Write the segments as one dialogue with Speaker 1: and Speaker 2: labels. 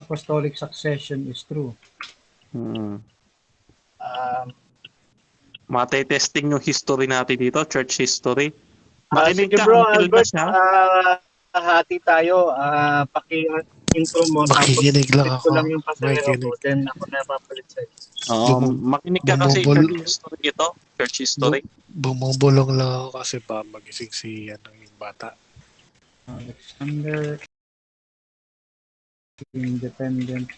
Speaker 1: apostolic succession is true?
Speaker 2: Mate-testing yung history natin dito, church history.
Speaker 3: Sige bro, Albert, hati tayo. Paki-intro mo.
Speaker 4: Makikinig lang ako.
Speaker 3: Ko lang yung pasahero ko, then ako na papalit sa'yo.
Speaker 2: Makinig ka kasi church history ito. Church history.
Speaker 4: Bumubulong lang ako kasi pa magising si yung bata.
Speaker 1: Alexander, independent.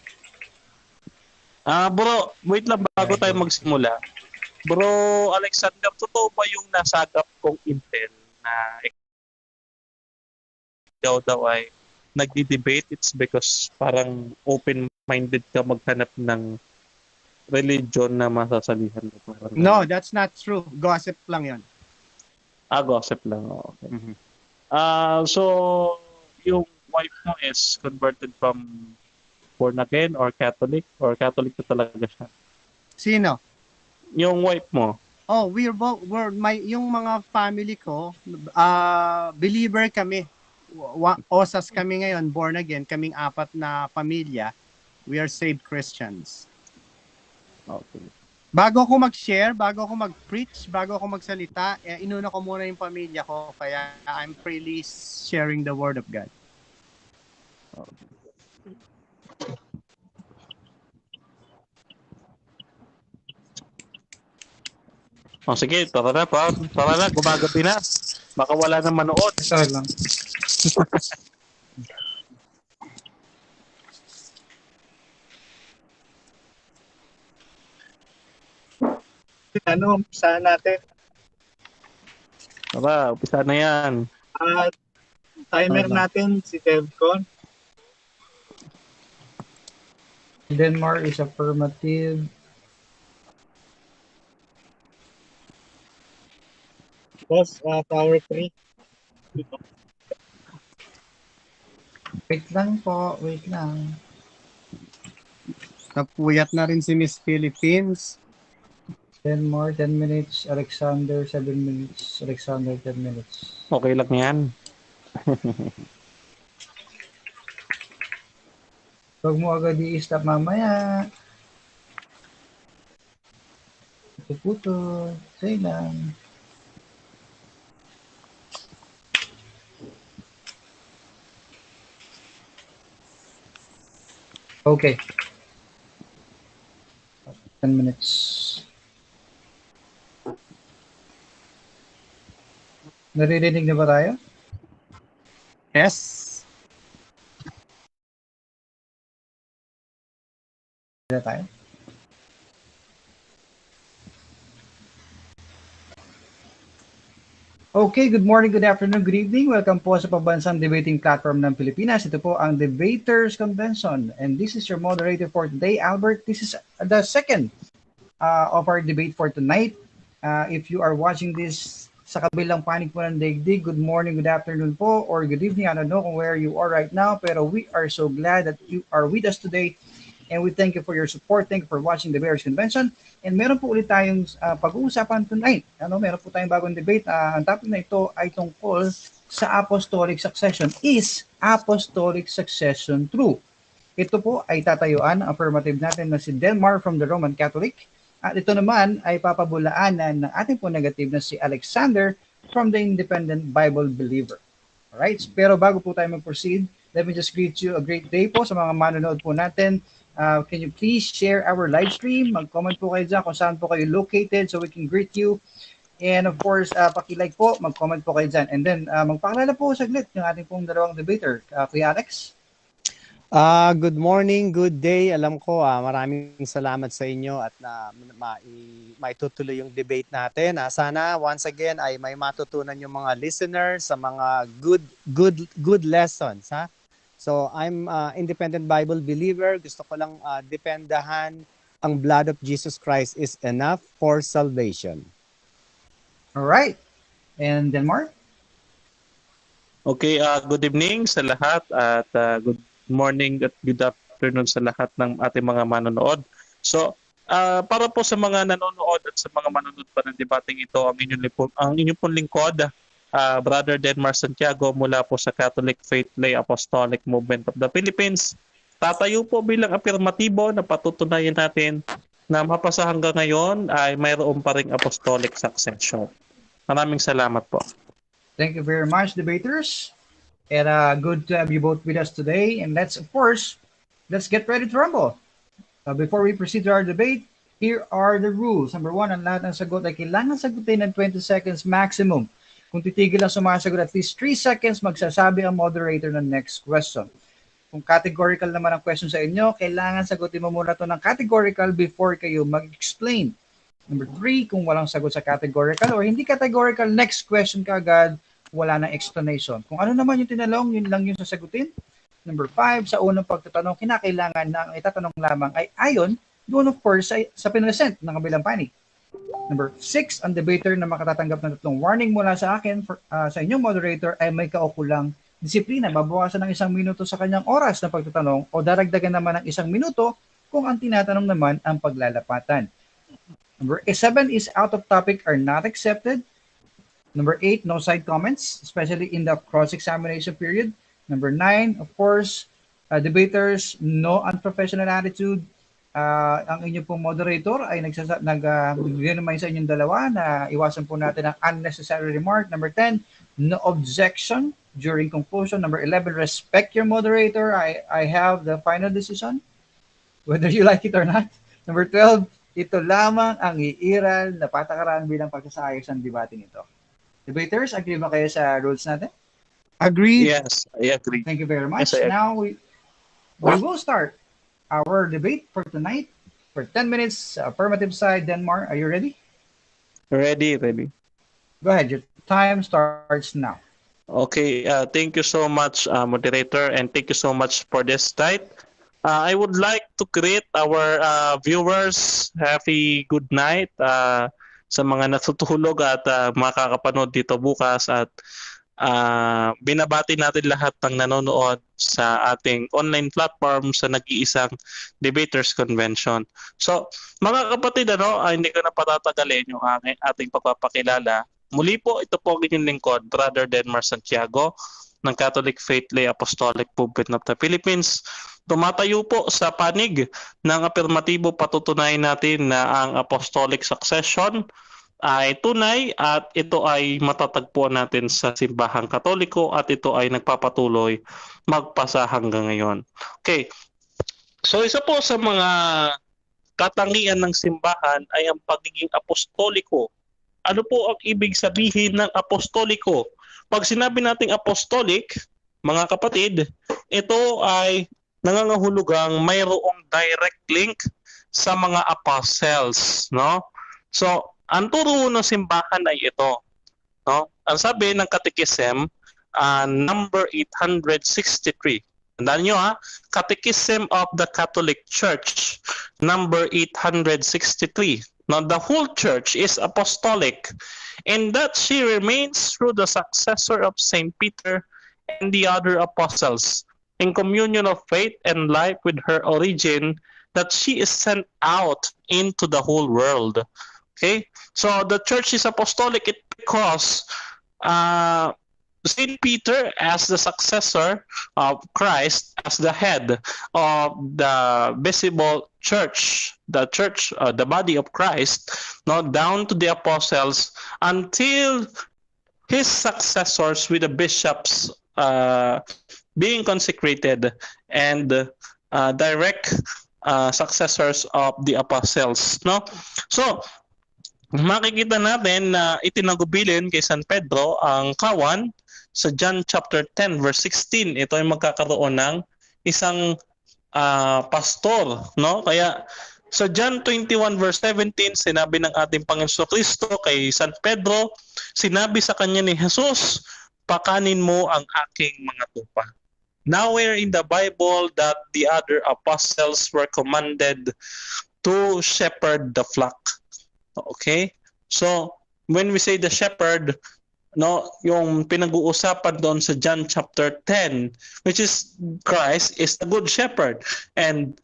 Speaker 2: Bro, wait lang bago tayo magsimula. Bro, Alexander, totoo ba yung nasagap kong intel na ikaw daw ay nagdi-debate? It's because parang open-minded ka maghanap ng religion na masasalihan mo.
Speaker 5: No, that's not true. Gossip lang yon.
Speaker 2: Gossip lang. Okay. Mm-hmm. So, yung wife mo is converted from born again or Catholic na talaga siya?
Speaker 5: Sino?
Speaker 2: Yung wife mo.
Speaker 5: Oh, yung mga family ko, believer kami. Osas kami ngayon, born again, kaming 4 na pamilya. We are saved Christians.
Speaker 2: Okay.
Speaker 5: Bago ako mag-share, bago ako mag-preach, bago ako magsalita, inuna ko muna yung pamilya ko, kaya I'm freely sharing the word of God.
Speaker 2: Okay. Sige, tara na, gumagabi na. Baka wala nang manood.
Speaker 1: Sorry lang.
Speaker 3: Umpisa natin.
Speaker 2: Tara, umpisa na yan.
Speaker 3: Timer natin si Devcon.
Speaker 1: Denmark is affirmative.
Speaker 3: Boss, Tower 3.
Speaker 1: Wait lang po, wait lang.
Speaker 5: Napuyat na rin si Miss Philippines.
Speaker 1: Denmark, 10 minutes. Alexander, 7 minutes. Alexander, 10 minutes.
Speaker 2: Okay lang yan.
Speaker 1: Huwag mo agad i-stop mamaya. Puto, say lang. Okay. 10 minutes. Naririnig na ba tayo?
Speaker 5: Yes.
Speaker 1: Tayo? Okay, good morning, good afternoon, good evening. Welcome po sa pambansang debating platform ng Pilipinas. Ito po ang Debaters Convention. And this is your moderator for today, Albert. This is the second of our debate for tonight. If you are watching this sa kabilang panig po ng daigdig, good morning, good afternoon po, or good evening. I don't know where you are right now, pero we are so glad that you are with us today. And we thank you for your support. Thank you for watching the Debaters Convention. And meron po ulit tayong pag-uusapan tonight. Meron po tayong bagong debate. Ang topic na ito ay tungkol sa apostolic succession. Is apostolic succession true? Ito po ay tatayuan ang affirmative natin na si Denmark from the Roman Catholic. At ito naman ay papabulaanan ng ating po negative na si Alexander from the Independent Bible Believer. Alright? Pero bago po tayo mag-proceed, let me just greet you a great day po sa mga manonood po natin. Can you please share our live stream? Mag-comment po kayo dyan kung saan po kayo located so we can greet you. And of course, paki-like po, mag-comment po kayo dyan. And then, magpakilala po saglit yung ating pong dalawang debater. Kuya Alex?
Speaker 5: Good morning, good day. Alam ko, maraming salamat sa inyo at maitutuloy yung debate natin. Sana, once again, ay may matutunan yung mga listeners sa mga good lessons. Ha? So, I'm independent Bible believer. Gusto ko lang dependahan ang blood of Jesus Christ is enough for salvation.
Speaker 1: All right. And Denmark?
Speaker 2: Okay, good evening sa lahat at good morning at good afternoon sa lahat ng ating mga manonood. So, para po sa mga nanonood at sa mga manonood pa ng debating ito, ang inyong pong lingkod, Brother Denmark Santiago mula po sa Catholic Faith Lay Apostolic Movement of the Philippines. tatayo po bilang apirmatibo na patutunayan natin na mapasa hanggang ngayon ay mayroon pa ring apostolic succession. Maraming salamat po.
Speaker 1: Thank you very much, debaters. And good to have you both with us today. And let's get ready to rumble. Before we proceed to our debate, here are the rules. Number 1, ang lahat ng sagot ay kailangan sagutin ng 20 seconds maximum. Kung titigil ang sumasagot at least 3 seconds, magsasabi ang moderator ng next question. Kung categorical naman ang question sa inyo, kailangan sagutin mo muna ito ng categorical before kayo mag-explain. Number 3, kung walang sagot sa categorical or hindi categorical, next question ka agad, wala nang explanation. Kung ano naman yung tinanong, yun lang yung sasagutin. Number 5, sa unang pagtatanong, kinakailangan na ang itatanong lamang ay ayon doon of course sa pinresent ng kabilang panig. Number 6, ang debater na makatatanggap ng 3 warning mula sa akin sa inyong moderator ay may kaukulang disiplina. Babawasan ng 1 minuto sa kanyang oras na pagtatanong o daragdagan naman ng 1 minuto kung ang tinatanong naman ang paglalapatan. Number 7 is out of topic are not accepted. Number 8, no side comments, especially in the cross-examination period. Number 9, of course, debaters, no unprofessional attitude. Ang inyong pong moderator ay nagbigay naman sa inyong dalawa na iwasan po natin ang unnecessary remark. Number 10, no objection during conclusion. Number 11, respect your moderator. I have the final decision, whether you like it or not. Number 12, ito lamang ang iiral na patakaran bilang pagsasaayos ng debating ito. Debaters, agree ba kayo sa rules natin?
Speaker 4: Agreed.
Speaker 2: Yes, I agree.
Speaker 1: Thank you very much.
Speaker 2: Yes, I agree.
Speaker 1: Now we will start our debate for tonight for 10 minutes. Affirmative side, Denmark. Are you ready?
Speaker 2: Ready.
Speaker 1: Go ahead. Your time starts now.
Speaker 2: Okay, thank you so much, moderator, and thank you so much for this night. I would like to greet our viewers. Happy good night sa mga natutulog at makakapanood dito bukas, at binabati natin lahat ng nanonood sa ating online platform sa nag-iisang Debaters Convention. So, mga kapatid, hindi ko na patatagalin yung ating pagpapakilala. Muli po, ito po ang inyong lingkod, Brother Denmar Santiago ng Catholic Faith Lay Apostolic Movement of the Philippines. Tumatayo po sa panig ng apirmatibo, patutunayan natin na ang apostolic succession ay tunay at ito ay matatagpuan natin sa simbahang Katoliko at ito ay nagpapatuloy magpasa hanggang ngayon. Okay, so isa po sa mga katangian ng simbahan ay ang pagiging apostoliko. Ano po ang ibig sabihin ng apostoliko? Pag sinabi nating apostolic, mga kapatid, ito ay nangangahulugang mayroong direct link sa mga apostles, no? So, ang turo ng simbahan ay ito, no? Ang sabi ng Catechism, number 863. Tandaan nyo Catechism of the Catholic Church, number 863. Now, the whole church is apostolic, in that she remains through the successor of Saint Peter and the other apostles, in communion of faith and life with her origin, that she is sent out into the whole world. Okay, so the church is apostolic because Saint Peter, as the successor of Christ, as the head of the visible church, the body of Christ, down to the apostles until his successors with the bishops being consecrated and direct successors of the apostles. No, so makikita natin na itinagubilin kay San Pedro ang kawan sa John chapter 10 verse 16. Ito ay magkakaroon ng isang pastor, no? Kaya sa John 21 verse 17, sinabi ng ating Panginoon Kristo kay San Pedro, sinabi sa kanya ni Jesus, pakanin mo ang aking mga tupa. Nowhere in the Bible that the other apostles were commanded to shepherd the flock. Okay? So, when we say the shepherd, yung pinag-uusapan doon sa John chapter 10, which is Christ is the good shepherd. And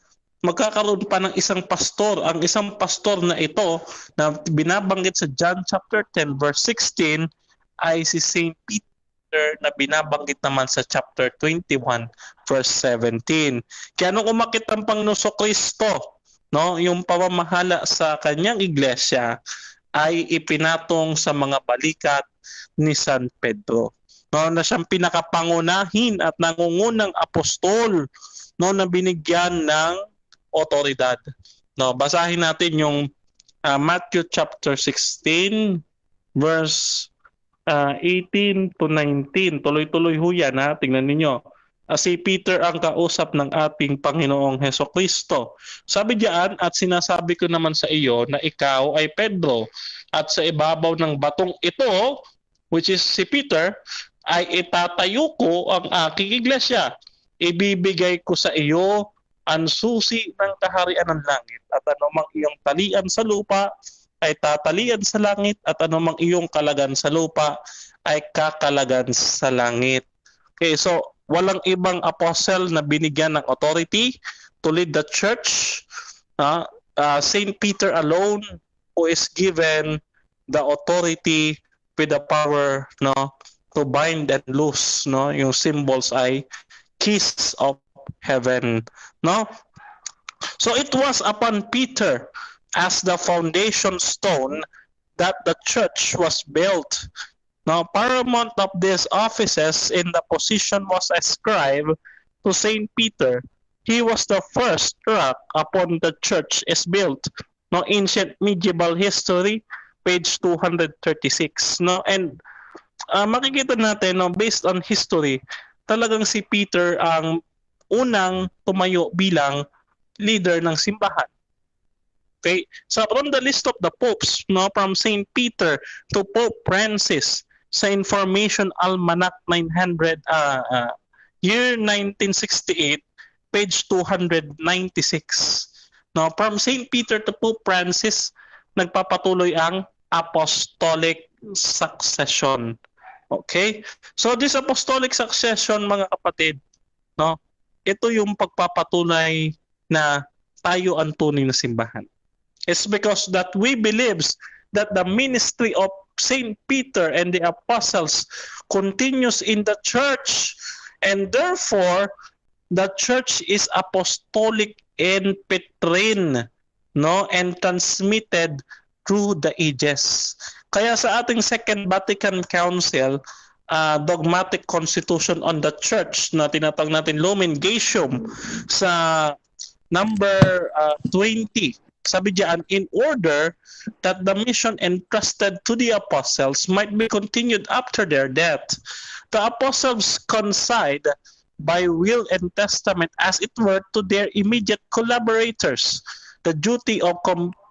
Speaker 2: magkakaroon pa ng isang pastor. Ang isang pastor na ito na binabanggit sa John chapter 10 verse 16 ay si Saint Peter. Peter na binabanggit naman sa chapter 21 verse 17. Kaya nung umakit ang Panginoon Kristo, no, yung pamamahala sa kanyang iglesia ay ipinatong sa mga balikat ni San Pedro. No, na siyang pinakapangunahin at nangungunang apostol, no, na binigyan ng otoridad. No, basahin natin yung Matthew chapter 16 verse 18 to 19. Tuloy-tuloy ho yan, ha? Tingnan ninyo. Si Peter ang kausap ng ating Panginoong Hesukristo. Sabi diyan, at sinasabi ko naman sa iyo na ikaw ay Pedro, at sa ibabaw ng batong ito, which is si Peter, ay itatayo ko ang aking iglesia. Ibibigay ko sa iyo ang susi ng kaharian ng langit, at anumang iyong talian sa lupa ay tatalian sa langit, at anumang iyong kalagan sa lupa ay kakalagan sa langit. Okay, so walang ibang apostle na binigyan ng authority to lead the church. Saint Peter alone who is given the authority with the power, no, to bind and loose, no, yung symbols ay keys of heaven, no. So it was upon Peter as the foundation stone that the church was built. Now, paramount of these offices in the position was ascribed to Saint Peter. He was the first rock upon the church is built. No, ancient medieval history, page 236. No, and makikita natin, no, based on history, talagang si Peter ang unang tumayo bilang leader ng simbahan. Okay, so from the list of the popes, no, from Saint Peter to Pope Francis, sa Information Almanac 900, year 1968, page 296. No, from Saint Peter to Pope Francis, nagpapatuloy ang apostolic succession. Okay, so this apostolic succession, mga kapatid, no, ito yung pagpapatunay na tayo ang tunay na simbahan. It's because that we believes that the ministry of Saint Peter and the apostles continues in the church, and therefore the church is apostolic and Petrine, no, and transmitted through the ages. Kaya sa ating Second Vatican Council, dogmatic constitution on the church na tinatawag natin Lumen Gentium, sa number 20, sabi diyan, in order that the mission entrusted to the apostles might be continued after their death, the apostles concede by will and testament, as it were, to their immediate collaborators the duty of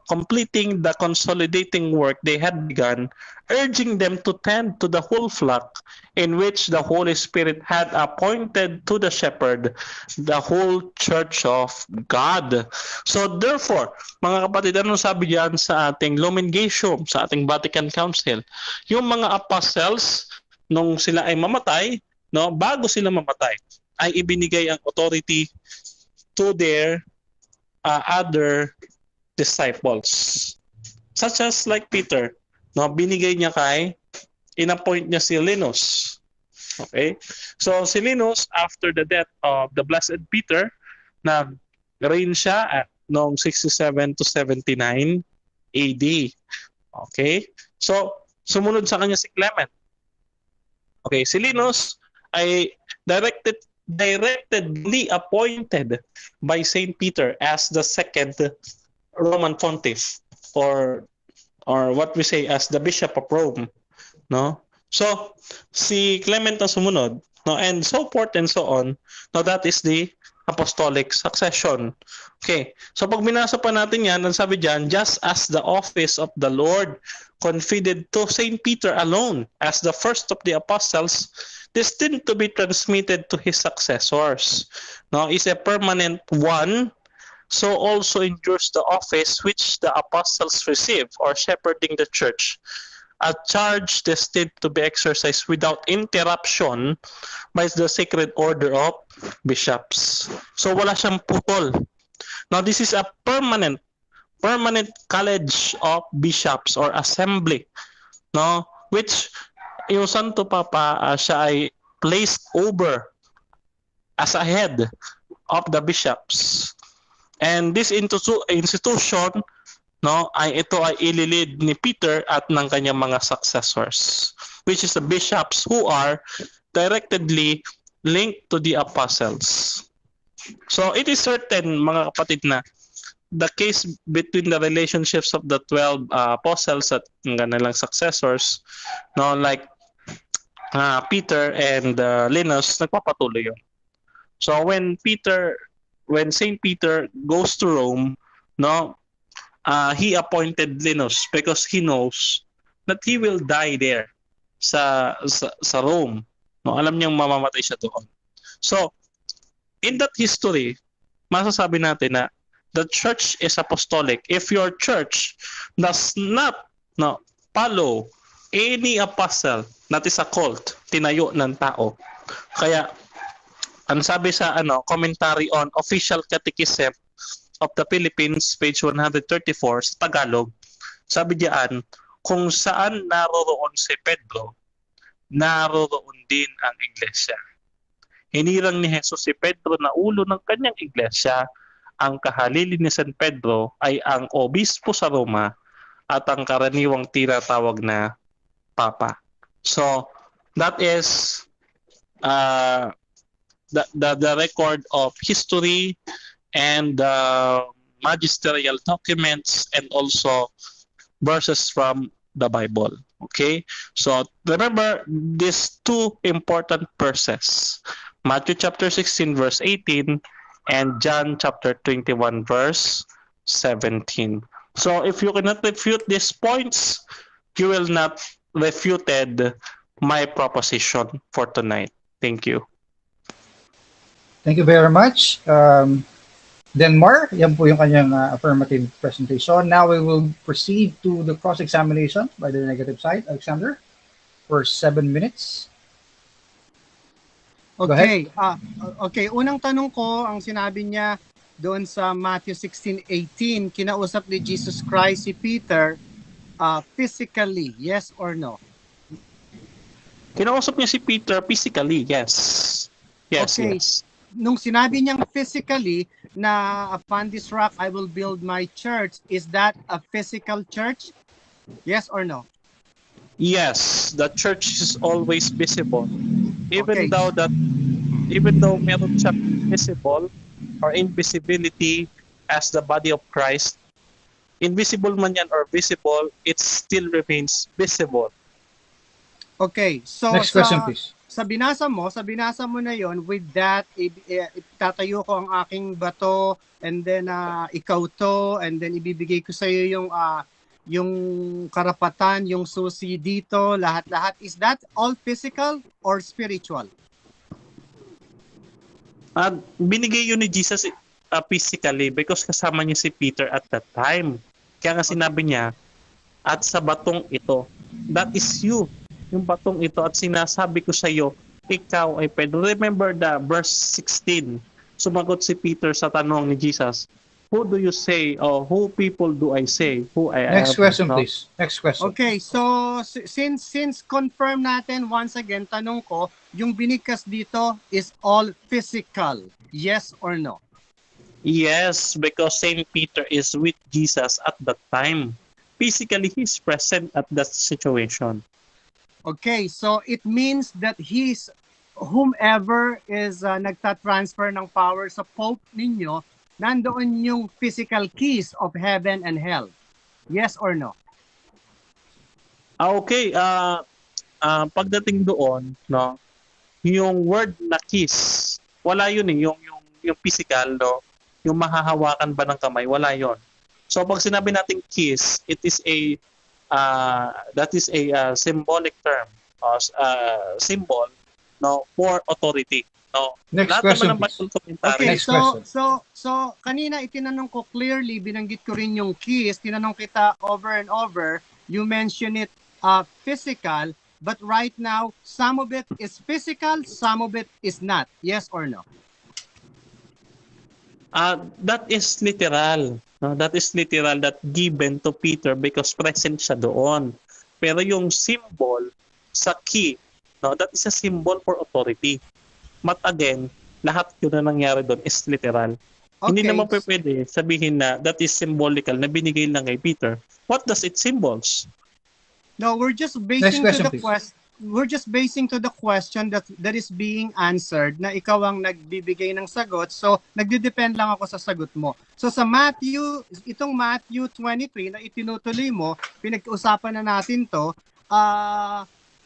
Speaker 2: completing the consolidating work they had begun, urging them to tend to the whole flock in which the Holy Spirit had appointed to the shepherd, the whole church of God. So therefore, mga kapatid, ano sabi diyan sa ating Lumen Gentium, sa ating Vatican Council? Yung mga apostles, nung sila ay mamatay, no, bago sila mamatay, ay ibinigay ang authority to their other disciples, such as like Peter, no, binigay niya inappoint niya si Linus. Okay, so si Linus, after the death of the blessed Peter, nag-reign siya at noong 67 to 79 AD. Okay, so sumunod sa kanya si Clement. Okay, si Linus ay directly appointed by Saint Peter as the second Roman pontiff, or what we say as the Bishop of Rome, no? So si Clement ang sumunod, no, and so forth and so on. Now that is the apostolic succession. Okay, so pag binasa pa natin yan, ang sabi diyan, just as the office of the Lord confided to Saint Peter alone as the first of the apostles, destined to be transmitted to his successors, no, is a permanent one, so also endures the office which the apostles receive, or shepherding the church, a charge destined to be exercised without interruption by the sacred order of bishops. So wala siyang putol. Now this is a permanent college of bishops or assembly, no, which yung Santo Papa, siya ay placed over as a head of the bishops. And this institution, no, ito ay ililid ni Peter at ng kanyang mga successors, which is the bishops who are directly linked to the apostles. So it is certain, mga kapatid, na the case between the relationships of the 12 apostles at ng kanilang successors, no, like Peter and Linus, nagpapatuloy yun. So when Saint Peter goes to Rome, no, he appointed Linus because he knows that he will die there sa Rome. No, alam niyang mamamatay siya doon. So in that history, masasabi natin na the church is apostolic if your church does not follow any apostle, that is a cult, tinayo ng tao. Kaya ang sabi sa commentary on Official Catechism of the Philippines, page 134 sa Tagalog, sabi diyan, kung saan naroroon si Pedro, naroroon din ang iglesia. Hinirang ni Jesus si Pedro na ulo ng kanyang iglesia. Ang kahalili ni San Pedro ay ang obispo sa Roma at ang karaniwang tinatawag na Papa. So, that is the record of history and magisterial documents and also verses from the Bible. Okay? So, remember these two important verses. Matthew chapter 16 verse 18 and John chapter 21 verse 17. So if you cannot refute these points, you will not refuted my proposition for tonight. Thank you.
Speaker 1: Thank you very much. Denmar, yan po yung kanyang affirmative presentation. Now we will proceed to the cross-examination by the negative side. Alexander, for 7 minutes.
Speaker 5: Okay. Okay, unang tanong ko, ang sinabi niya doon sa Matthew 16:18, kinausap ni Jesus Christ si Peter physically, yes or no?
Speaker 2: Kinausap niya si Peter physically, yes. Yes,
Speaker 5: okay.
Speaker 2: Yes.
Speaker 5: Nung sinabi niyang physically na upon this rock I will build my church, is that a physical church? Yes or no?
Speaker 2: Yes, the church is always visible.
Speaker 5: Okay.
Speaker 2: Even though meron siya visible or invisibility as the body of Christ, invisible man yan or visible, it still remains visible.
Speaker 5: Okay, so
Speaker 1: Next question, please.
Speaker 5: Sa binasa mo na yon, with that, itatayo ko ang aking bato, and then ikaw to, and then ibibigay ko sa iyo yung karapatan, yung susi dito, lahat-lahat. Is that all physical or spiritual?
Speaker 2: Binigay yun ni Jesus physically because kasama niya si Peter at that time. Kaya nga sinabi niya, at sa batong ito, that is you, yung batong ito, at sinasabi ko sa iyo, ikaw ay Pedro. Remember the verse 16, sumagot si Peter sa tanong ni Jesus, who do you say, or who people do I say, who I am?
Speaker 1: Next question, please. Next question.
Speaker 5: Okay, so since confirm natin once again, tanong ko, yung binigkas dito is all physical, yes or no?
Speaker 2: Yes, because Saint Peter is with Jesus at that time. Physically, he's present at that situation.
Speaker 5: Okay, so it means that whomever is nagta-transfer ng power sa Pope ninyo, nandoon yung physical keys of heaven and hell. Yes or no?
Speaker 2: Okay, pagdating doon, no, yung word na keys, wala yun eh, yung physical, no, yung mahahawakan ba ng kamay, wala yon. So pag sinabi nating keys, it is that is a symbolic term, symbol, no, for authority. No.
Speaker 1: Next
Speaker 2: Lahat
Speaker 1: question,
Speaker 2: naman ng
Speaker 1: please.
Speaker 5: Okay,
Speaker 1: Next question.
Speaker 5: so kanina itinanong ko clearly, binanggit ko rin yung keys, tinanong kita over and over, you mention it physical, but right now, some of it is physical, some of it is not. Yes or no?
Speaker 2: That is literal. No? That is literal, that given to Peter because present siya doon. Pero yung symbol sa key, no, that is a symbol for authority. But again, lahat yun na nangyari doon is literal. Hindi
Speaker 5: Okay.
Speaker 2: naman pwede sabihin na that is symbolical na binigay lang kay Peter. What does it symbols?
Speaker 5: No, we're just
Speaker 1: Next
Speaker 5: basing
Speaker 1: question,
Speaker 5: to the
Speaker 1: please.
Speaker 5: question. We're just basing to the question that is being answered na ikaw ang nagbibigay ng sagot. So, nagde-depend lang ako sa sagot mo. So, sa itong Matthew 23 na itinutuloy mo, pinag-uusapan na natin to,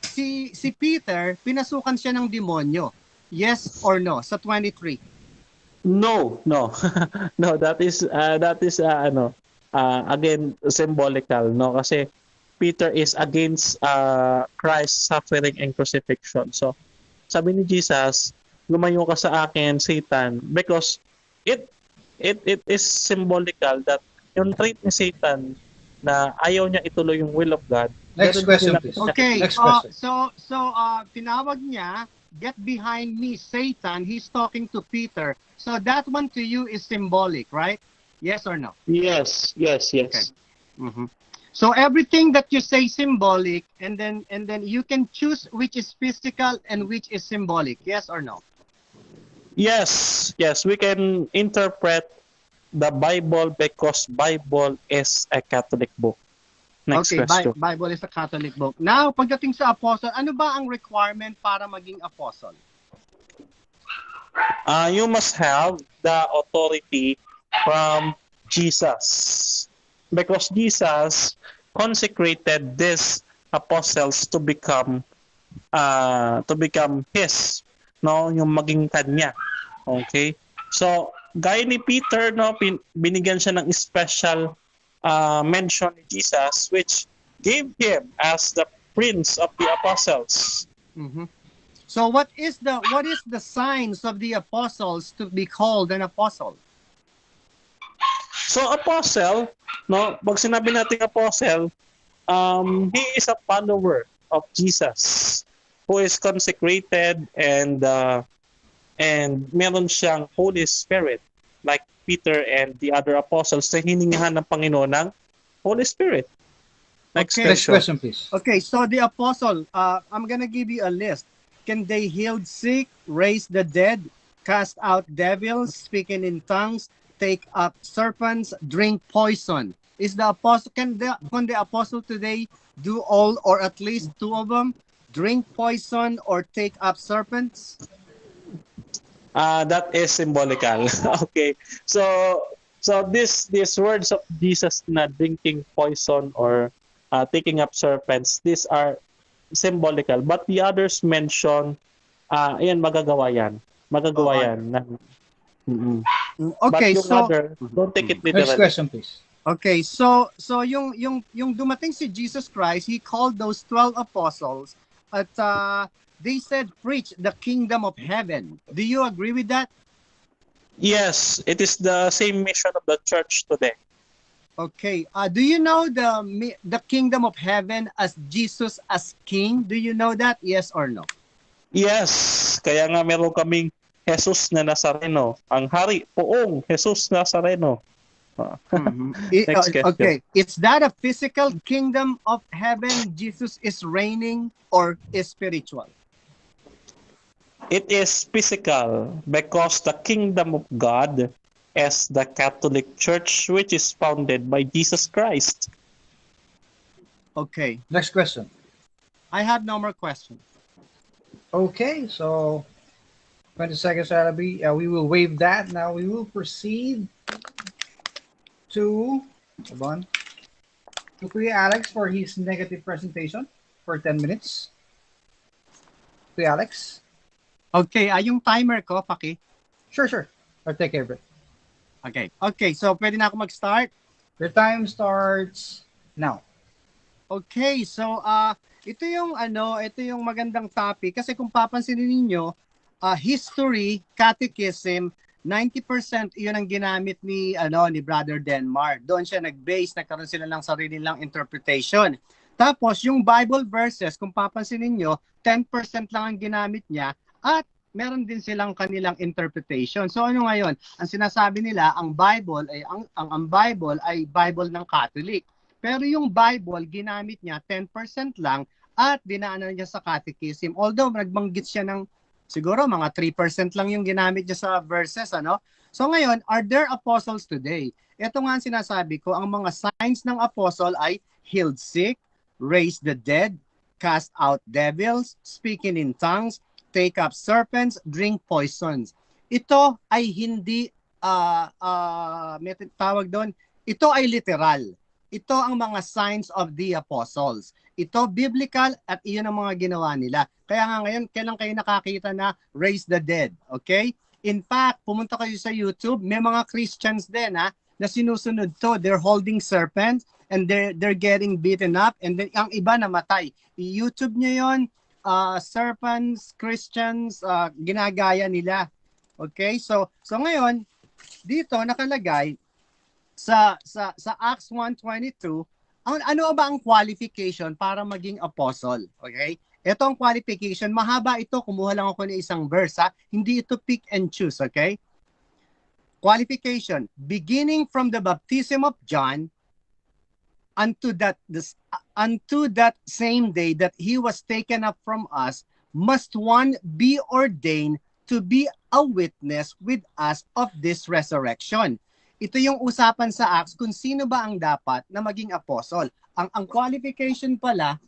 Speaker 5: si Peter, pinasukan siya ng demonyo. Yes or no? Sa 23.
Speaker 2: No. No, that is again symbolical, no, kasi Peter is against Christ's suffering and crucifixion. So sabi ni Jesus, lumayo ka sa akin, Satan, because it is symbolical that yung trait ni Satan na ayaw niya ituloy yung will of God.
Speaker 1: Next question, please.
Speaker 5: Okay.
Speaker 1: Next question.
Speaker 5: Tinawag niya, get behind me, Satan. He's talking to Peter. So that one to you is symbolic, right? Yes or no?
Speaker 2: Yes.
Speaker 5: Okay. Mm-hmm. So everything that you say symbolic, and then you can choose which is physical and which is symbolic. Yes or no?
Speaker 2: Yes, we can interpret the Bible because Bible is a Catholic book. Next
Speaker 5: Okay,
Speaker 2: question.
Speaker 5: Bible is a Catholic book. Now, pagdating sa apostle, ano ba ang requirement para maging apostle?
Speaker 2: You must have the authority from Jesus, because Jesus consecrated these apostles to become his, no, yung maging kanya. Okay? So, gaya ni Peter, no, binigyan siya ng special mention ni Jesus, which gave him as the prince of the apostles.
Speaker 5: Mm-hmm. So what is the signs of the apostles to be called an apostle?
Speaker 2: So apostle, no, pag sinabi nating apostle, he is a follower of Jesus who is consecrated and meron siyang Holy Spirit like Peter and the other apostles na hiningahan ng Panginoon ng Holy Spirit. Next
Speaker 1: Next question, please.
Speaker 5: Okay, so the apostle, I'm gonna give you a list. Can they heal sick, raise the dead, cast out devils, speaking in tongues, take up serpents, drink poison? Is the apostle can the apostle today do all or at least two of them? Drink poison or take up serpents?
Speaker 2: That is symbolical. Okay. So these words of Jesus na drinking poison or taking up serpents, these are symbolical. But the others mention, ayan, magagawa yan. Magagawa yan.
Speaker 5: Okay,
Speaker 2: but yung
Speaker 5: so
Speaker 2: other, don't take it
Speaker 1: Next
Speaker 2: literally.
Speaker 1: question, please.
Speaker 5: okay, so yung dumating si Jesus Christ, he called those 12 apostles at they said preach the kingdom of heaven. Do you agree with that?
Speaker 2: Yes, it is the same mission of the church today.
Speaker 5: Okay. Do you know the kingdom of heaven as Jesus as king? Do you know that? Yes or no?
Speaker 2: Yes, kaya nga meron kaming Jesus na Nazareno. Ang hari poong Jesus Nazareno. Next question.
Speaker 5: Okay. Is that a physical kingdom of heaven Jesus is reigning or is spiritual?
Speaker 2: It is physical because the kingdom of God is the Catholic Church, which is founded by Jesus Christ.
Speaker 5: Okay.
Speaker 1: Next question.
Speaker 5: I have no more questions.
Speaker 1: Okay, so 20 seconds, Arabi. We will waive that. Now we will proceed to, hold on, to Kuya Alex for his negative presentation for 10 minutes. Kuya Alex?
Speaker 5: Okay, yung timer ko, Paki.
Speaker 1: Sure. I'll take care of it.
Speaker 5: Okay, so pwede na ako mag-start?
Speaker 1: Your time starts now.
Speaker 5: Okay, so ito yung magandang topic kasi kung papansinin niyo, history, catechism, 90% 'yun ang ginamit ni Brother Denmark. Doon siya nag-base, nagkaroon sila ng sarili nilang interpretation. Tapos yung Bible verses, kung papansinin niyo, 10% lang ang ginamit niya at meron din silang kanilang interpretation. So ano ngayon? Ang sinasabi nila, ang Bible ay Bible ng Catholic. Pero yung Bible, ginamit niya 10% lang at dinaanan niya sa catechism. Although nagbanggit siya ng siguro mga 3% lang yung ginamit niya sa verses, ano? So ngayon, are there apostles today? Ito nga ang sinasabi ko, ang mga signs ng apostle ay healed sick, raised the dead, cast out devils, speaking in tongues, take up serpents, drink poisons. Ito ay hindi, may tawag doon, ito ay literal. Ito ang mga signs of the apostles. Ito biblical at iyon ang mga ginawa nila. Kaya nga ngayon, kailan kayo nakakita na raise the dead? Okay? In fact, pumunta kayo sa YouTube, may mga Christians din na sinusunod to. They're holding serpents and they're getting beaten up and then ang iba namatay. I-YouTube nyo yun, serpents, Christians, ginagaya nila. Okay? So ngayon, dito nakalagay sa Acts 1:22, ano ba ang qualification para maging apostle? Okay? Ito ang qualification. Mahaba ito. Kumuha lang ako ng isang verse. Hindi ito pick and choose. Okay? Qualification. Beginning from the baptism of John unto that same day that he was taken up from us, must one be ordained to be a witness with us of this resurrection. Ito yung usapan sa Acts kung sino ba ang dapat na maging apostle. Ang qualification pala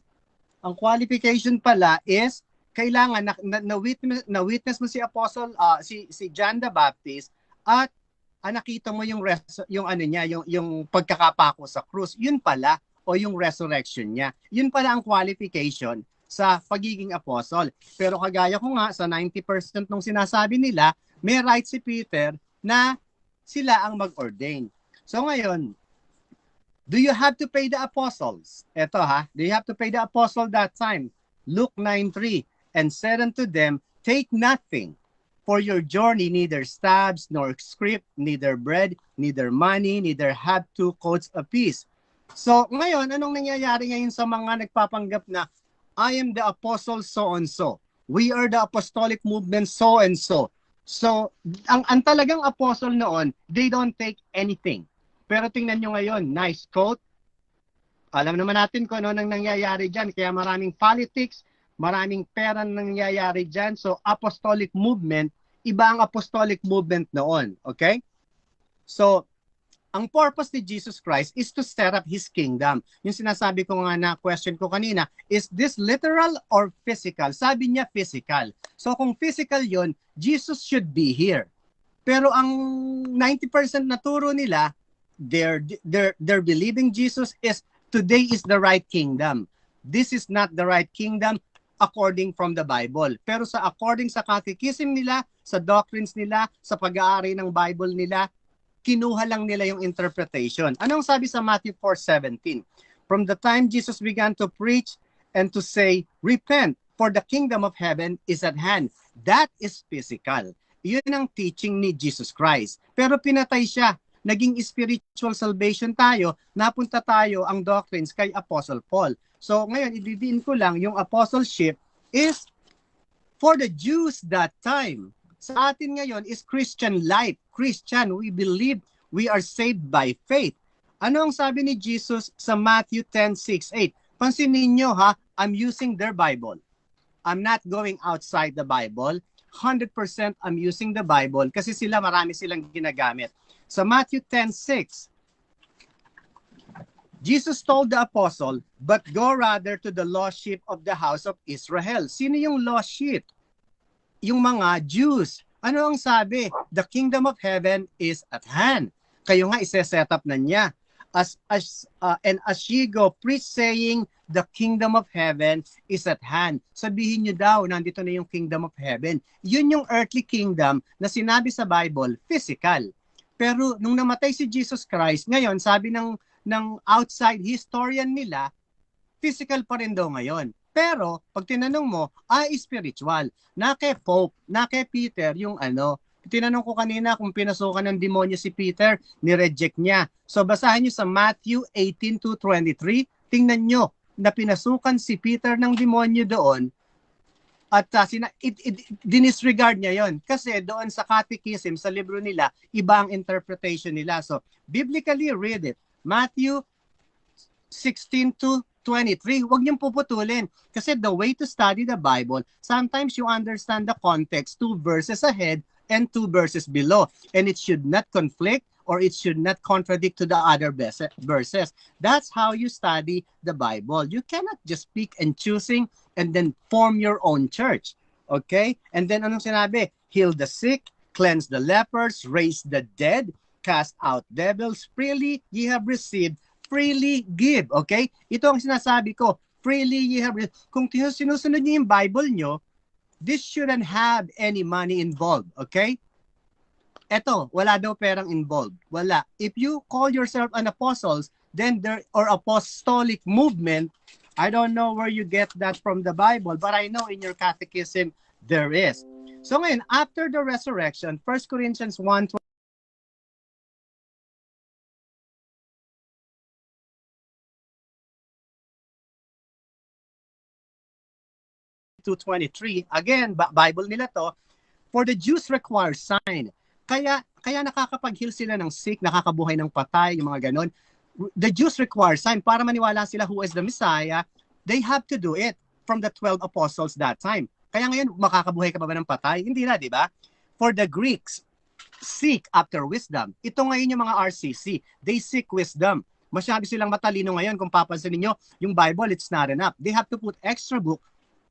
Speaker 5: is kailangan na witness mo si apostle si John the Baptist at nakita mo yung pagkakapako sa krus. Yun pala o yung resurrection niya. Yun pala ang qualification sa pagiging apostle. Pero kagaya ko nga sa 90% ng sinasabi nila, may right si Peter na sila ang mag-ordain. So ngayon, do you have to pay the apostles? Ito do you have to pay the apostle that time? Luke 9:3, and said unto them, take nothing for your journey, neither stabs, nor scrip, neither bread, neither money, neither have 2 coats apiece. So ngayon, anong nangyayari ngayon sa mga nagpapanggap na I am the apostle so-and-so. We are the apostolic movement so-and-so. So, ang talagang apostle noon, they don't take anything. Pero tingnan nyo ngayon, nice quote. Alam naman natin kung ano nang nangyayari dyan. Kaya maraming politics, maraming pera nangyayari dyan. So, apostolic movement, iba ang apostolic movement noon. Okay? So, ang purpose ni Jesus Christ is to set up His kingdom. Yung sinasabi ko nga na question ko kanina, is this literal or physical? Sabi niya physical. So kung physical yon, Jesus should be here. Pero ang 90% na turo nila, they're believing Jesus is today is the right kingdom. This is not the right kingdom according from the Bible. Pero according sa catechism nila, sa doctrines nila, sa pag-aari ng Bible nila, kinuha lang nila yung interpretation. Anong sabi sa Matthew 4:17? From the time Jesus began to preach and to say, repent, for the kingdom of heaven is at hand. That is physical. Yun ang teaching ni Jesus Christ. Pero pinatay siya. Naging spiritual salvation tayo. Napunta tayo ang doctrines kay Apostle Paul. So ngayon, ididiin ko lang, yung apostleship is for the Jews that time. Sa atin ngayon is Christian life. Christian, we believe we are saved by faith. Ano ang sabi ni Jesus sa Matthew 10:6-8? Pansinin niyo I'm using their Bible. I'm not going outside the Bible. 100% I'm using the Bible kasi marami silang ginagamit. Sa Matthew 10:6, Jesus told the apostle, but go rather to the lost sheep of the house of Israel. Sino yung lost sheep? Yung mga Jews. Ano ang sabi? The kingdom of heaven is at hand. Kayo nga ise-set up na niya. And as ye go, preach saying, the kingdom of heaven is at hand. Sabihin niyo daw, nandito na yung kingdom of heaven. Yun yung earthly kingdom na sinabi sa Bible, physical. Pero nung namatay si Jesus Christ, ngayon sabi ng outside historian nila, physical pa rin daw ngayon. Pero, pag tinanong mo, spiritual. Na kay Pope, na kay Peter, yung tinanong ko kanina kung pinasukan ng demonyo si Peter, ni-reject niya. So, basahin niyo sa Matthew 18:23, tingnan niyo na pinasukan si Peter ng demonyo doon at dinisregard niya yon. Kasi doon sa catechism, sa libro nila, iba ang interpretation nila. So, biblically read it. Matthew 16:23. 23, huwag niyong puputulin. Kasi the way to study the Bible, sometimes you understand the context 2 verses ahead and 2 verses below. And it should not conflict or it should not contradict to the other verses. That's how you study the Bible. You cannot just pick and choosing and then form your own church. Okay? And then anong sinabi? Heal the sick, cleanse the lepers, raise the dead, cast out devils. Freely ye have received, freely give. Okay? Ito ang sinasabi ko. Freely ye have received. Kung sinusunod niyo yung Bible nyo, this shouldn't have any money involved. Okay? Eto, wala daw perang involved. Wala. If you call yourself an apostles, then there, or apostolic movement, I don't know where you get that from the Bible, but I know in your catechism, there is. So ngayon, after the resurrection, 1 Corinthians 1, to 23, again, Bible nila to, for the Jews require sign. Kaya nakakapag-heal sila ng sick, nakakabuhay ng patay, yung mga ganon. The Jews require sign para maniwala sila who is the Messiah. They have to do it from the 12 apostles that time. Kaya ngayon, makakabuhay ka ba ng patay? Hindi na, di ba? For the Greeks, seek after wisdom. Ito ngayon yung mga RCC. They seek wisdom. Masyado silang matalino ngayon. Kung papansin niyo, yung Bible, it's not enough. They have to put extra book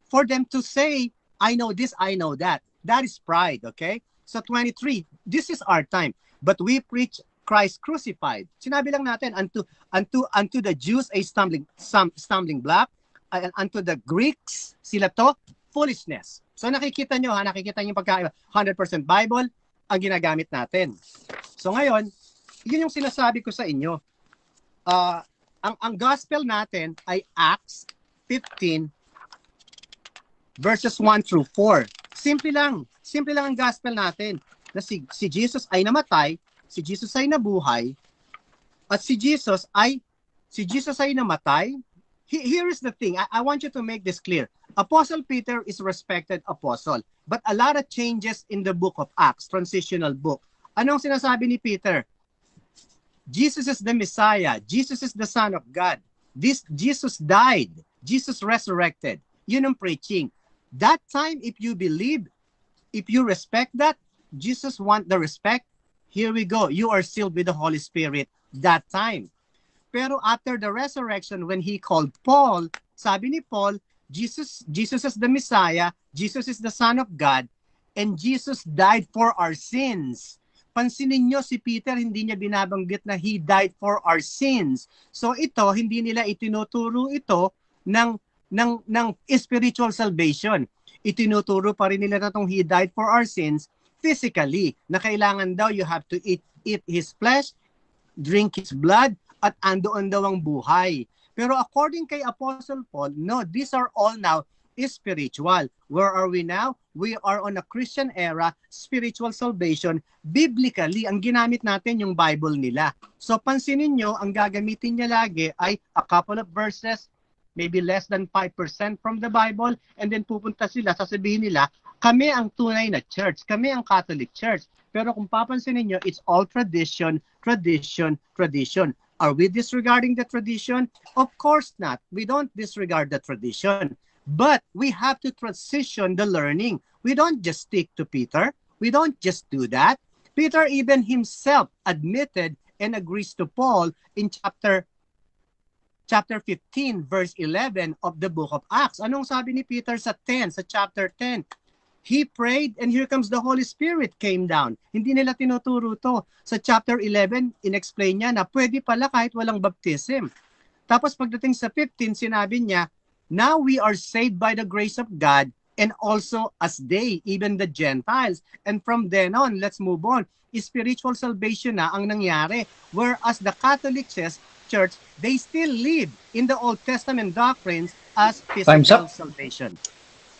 Speaker 5: for them to say, I know this, I know that. That is pride, okay? So 23, this is our time. But we preach Christ crucified. Sinabi lang natin, unto the Jews a stumbling block, and unto the Greeks, sila to, foolishness. So nakikita nyo yung pagkaiba. 100% Bible ang ginagamit natin. So ngayon, yun yung sinasabi ko sa inyo. Ang gospel natin ay Acts 15 verses 1 through 4. Simple lang ang gospel natin na si Jesus ay namatay, si Jesus ay nabuhay, at si Jesus ay namatay. Here is the thing. I want you to make this clear. Apostle Peter is respected apostle, but a lot of changes in the book of Acts, transitional book. Anong sinasabi ni Peter? Jesus is the Messiah. Jesus is the Son of God. Jesus died. Jesus resurrected. Yun ang preaching. That time, if you believe, if you respect that, Jesus want the respect, here we go. You are sealed with the Holy Spirit that time. Pero after the resurrection, when he called Paul, sabi ni Paul, Jesus is the Messiah, Jesus is the Son of God, and Jesus died for our sins. Pansinin nyo, si Peter, hindi niya binabanggit na he died for our sins. So ito, hindi nila itinuturo ito ng spiritual salvation. Itinuturo pa rin nila na itong he died for our sins physically, na kailangan daw you have to eat his flesh, drink his blood, at andoon daw ang buhay. Pero according kay Apostle Paul, no, these are all now spiritual. Where are we now? We are on a Christian era, spiritual salvation. Biblically, ang ginamit natin yung Bible nila. So pansinin nyo, ang gagamitin niya lagi ay a couple of verses, maybe less than 5% from the Bible, and then pupunta sila, sasabihin nila, kami ang tunay na church, kami ang Catholic Church. Pero kung papansinin nyo, it's all tradition, tradition, tradition. Are we disregarding the tradition? Of course not. We don't disregard the tradition. But we have to transition the learning. We don't just stick to Peter. We don't just do that. Peter even himself admitted and agrees to Paul in chapter 15, verse 11 of the book of Acts. Anong sabi ni Peter sa chapter 10? He prayed and here comes the Holy Spirit came down. Hindi nila tinuturo to. Sa chapter 11, inexplain niya na pwede pala kahit walang baptism. Tapos pagdating sa 15, sinabi niya, now we are saved by the grace of God and also as they, even the Gentiles. And from then on, let's move on. Spiritual salvation na ang nangyari. Whereas the Catholic Church, they still live in the Old Testament doctrines as physical salvation.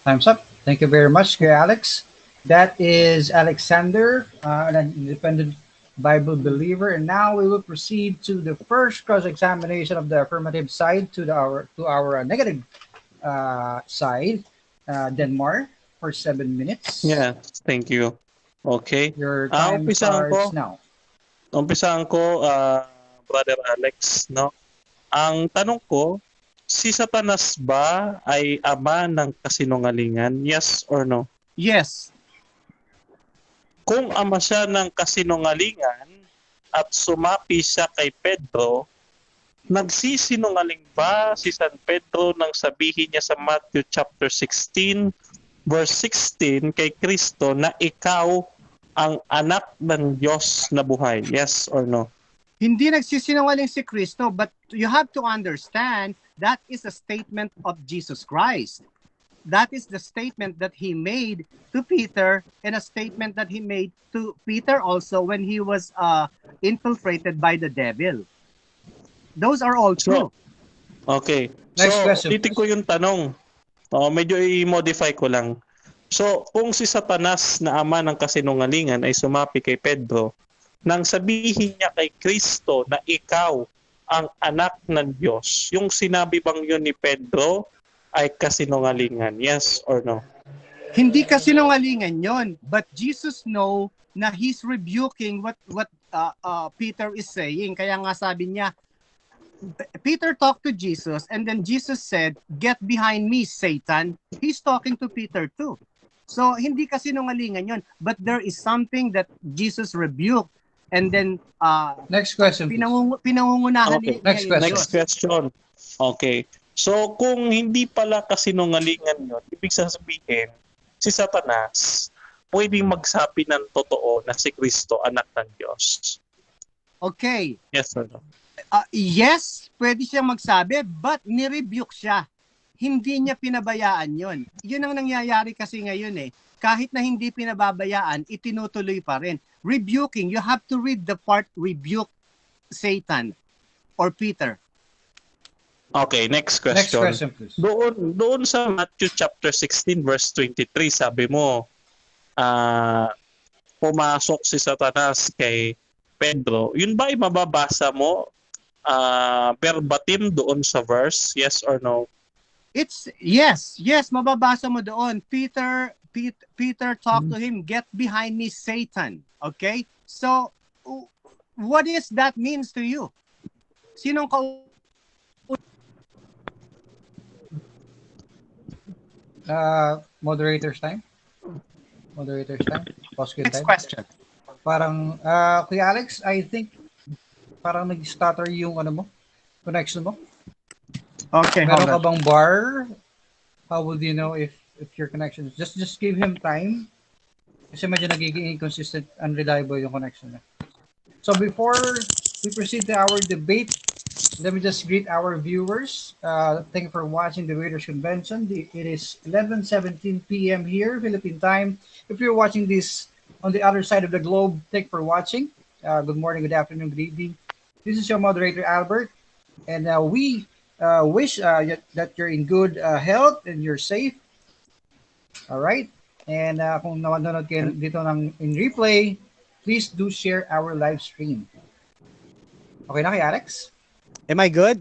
Speaker 1: Time's up. Thank you very much, Kuya Alex. That is Alexander, an independent Bible believer. And now we will proceed to the first cross-examination of the affirmative side to our negative side, Denmark, for 7 minutes.
Speaker 2: Yeah, thank you. Okay.
Speaker 1: Your time starts now.
Speaker 2: Umpisahan ko, Brother Alex, no? Ang tanong ko si Satanas ba ay ama ng kasinungalingan? Yes or no?
Speaker 5: Yes.
Speaker 2: Kung ama siya ng kasinungalingan at sumapi siya kay Pedro, nagsisinungaling ba si San Pedro nang sabihin niya sa Matthew chapter 16 verse 16 kay Kristo na ikaw ang anak ng Diyos na buhay? Yes or no?
Speaker 5: Hindi nagsisinungaling si Kristo, but you have to understand that is a statement of Jesus Christ. That is the statement that he made to Peter, and a statement that he made to Peter also when he was infiltrated by the devil. Those are all true.
Speaker 2: Okay.
Speaker 1: Next
Speaker 2: So,
Speaker 1: question,
Speaker 2: titin ko yung tanong. Medyo i-modify ko lang. So, kung si Satanas na ama ng kasinungalingan ay sumapi kay Pedro, nang sabihin niya kay Kristo na ikaw ang anak ng Diyos, yung sinabi bang yun ni Pedro ay kasinungalingan? Yes or no?
Speaker 5: Hindi kasinungalingan yon, but Jesus know na he's rebuking what Peter is saying. Kaya nga sabi niya, Peter talked to Jesus, and then Jesus said, "Get behind me, Satan." He's talking to Peter too. So hindi kasinungalingan yon, but there is something that Jesus rebuked, and then
Speaker 1: next question, please.
Speaker 5: pinangungunahan
Speaker 2: Okay.
Speaker 1: Next question.
Speaker 2: Next question. Okay. So, kung hindi pala kasinungalingan yun, ibig sabihin, si Satanas pwedeng magsabi ng totoo na si Kristo anak ng Diyos.
Speaker 5: Okay.
Speaker 2: Yes or no?
Speaker 5: Yes, pwede siyang magsabi, but nirebuke siya. Hindi niya pinabayaan yon. Yun ang nangyayari kasi ngayon eh. Kahit na hindi pinababayaan, itinutuloy pa rin. Rebuking, you have to read the part rebuke Satan or Peter.
Speaker 2: Okay, next
Speaker 1: Next
Speaker 2: question.
Speaker 1: question, please.
Speaker 2: Doon sa Matthew chapter 16 verse 23, sabi mo, pumasok si Satanas kay Pedro. Yun ba ay mababasa mo verbatim doon sa verse? Yes or no?
Speaker 5: It's yes, mababasa mo doon. Peter talked to him, "Get behind me, Satan." Okay? So what is that means to you? Sinong
Speaker 1: Moderator's time. Pause
Speaker 5: next
Speaker 1: time.
Speaker 5: question?
Speaker 1: Parang, Kuya Alex, I think parang nag-stutter yung connection mo.
Speaker 5: Okay,
Speaker 1: Meron
Speaker 5: hold
Speaker 1: ka
Speaker 5: on.
Speaker 1: bang bar? How would you know if your connection is just give him time? Kasi medyo nagiging inconsistent, unreliable yung connection niya. So before we proceed to our debate, let me just greet our viewers. Thank you for watching the Raiders Convention. It is 11:17 p.m. here, Philippine time. If you're watching this on the other side of the globe, thank you for watching. Good morning, good afternoon, good evening. This is your moderator, Albert. And we wish that you're in good health and you're safe. All right. And kung nanonood kayo dito in replay, please do share our live stream. Okay na kay Alex?
Speaker 5: Am I good?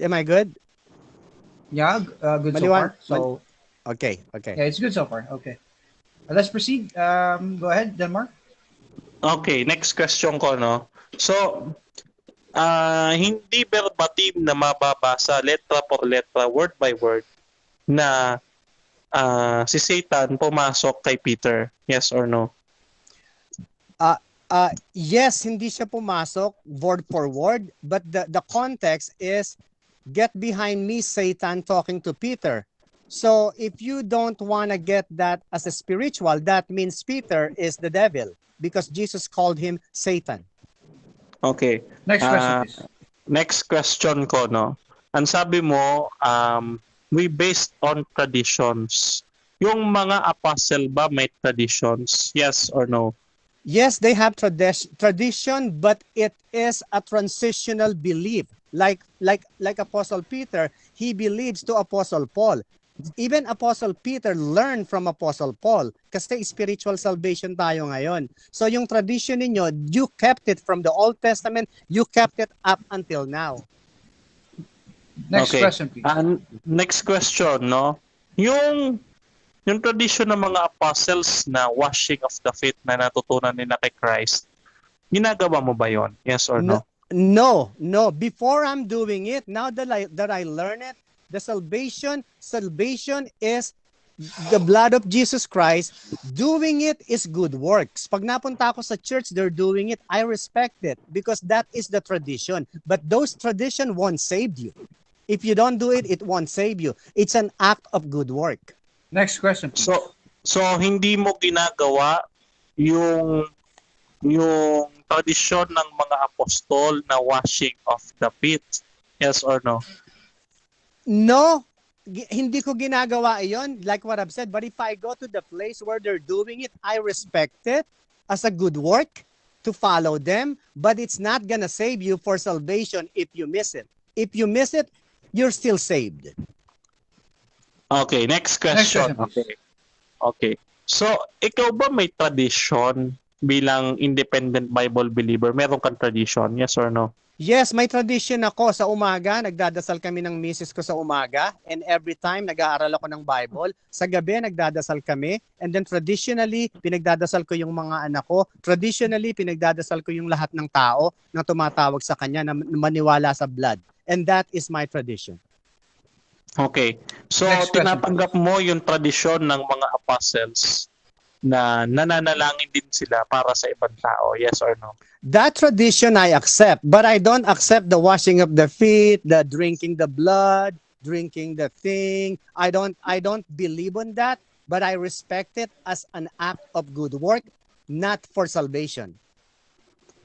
Speaker 1: Yeah, good
Speaker 5: Maliwan-
Speaker 1: so far. So,
Speaker 5: Okay.
Speaker 1: yeah, it's good so far. Okay. Let's proceed. Go ahead, Denmark.
Speaker 2: Okay, next question ko, no? So, hindi verbatim na mababasa letra por letra, word by word, na si Satan pumasok kay Peter. Yes or no?
Speaker 5: Yes, hindi siya pumasok word for word, but the context is, "Get behind me, Satan," talking to Peter. So if you don't want to get that as a spiritual, that means Peter is the devil because Jesus called him Satan.
Speaker 2: Okay.
Speaker 1: Next question, please.
Speaker 2: Next question ko, no? Ang sabi mo, we based on traditions. Yung mga apostle ba may traditions? Yes or no?
Speaker 5: Yes, they have tradition, but it is a transitional belief. Like Apostle Peter, he believes to Apostle Paul. Even Apostle Peter learned from Apostle Paul kasi spiritual salvation tayo ngayon. So yung tradition ninyo, you kept it from the Old Testament, you kept it up until now.
Speaker 1: Next
Speaker 2: Okay.
Speaker 1: question, please.
Speaker 2: Next question, no? Yung tradition ng mga apostles na washing of the feet na natutunan nila kay Christ, ginagawa mo ba yon? Yes or no?
Speaker 5: No. Before I'm doing it, now that I learn it, The salvation is the blood of Jesus Christ. Doing it is good works. Pag napunta ako sa church, they're doing it. I respect it because that is the tradition. But those tradition won't save you. If you don't do it, it won't save you. It's an act of good work.
Speaker 1: Next question, please.
Speaker 2: So hindi mo ginagawa yung tradisyon ng mga apostol na washing of the feet. Yes or no?
Speaker 5: No, hindi ko ginagawa iyon, like what I've said. But if I go to the place where they're doing it, I respect it as a good work to follow them. But it's not gonna save you for salvation if you miss it. If you miss it, you're still saved.
Speaker 2: Okay, next question.
Speaker 1: please.
Speaker 2: Okay. So, ikaw ba may tradition bilang independent Bible believer? Meron kang tradition? Yes or no?
Speaker 5: Yes, may tradition ako. Sa umaga, nagdadasal kami ng misis ko sa umaga. And every time, nag-aaral ako ng Bible. Sa gabi, nagdadasal kami. And then traditionally, pinagdadasal ko yung mga anak ko. Traditionally, pinagdadasal ko yung lahat ng tao na tumatawag sa kanya na maniwala sa blood. And that is my tradition.
Speaker 2: Okay. So,
Speaker 1: Next question.
Speaker 2: tinatanggap mo yung tradisyon ng mga apostles na nananalangin din sila para sa ibang tao. Yes or no?
Speaker 5: That tradition I accept, but I don't accept the washing of the feet, the drinking the blood, drinking the thing. I don't believe on that, but I respect it as an act of good work, not for salvation.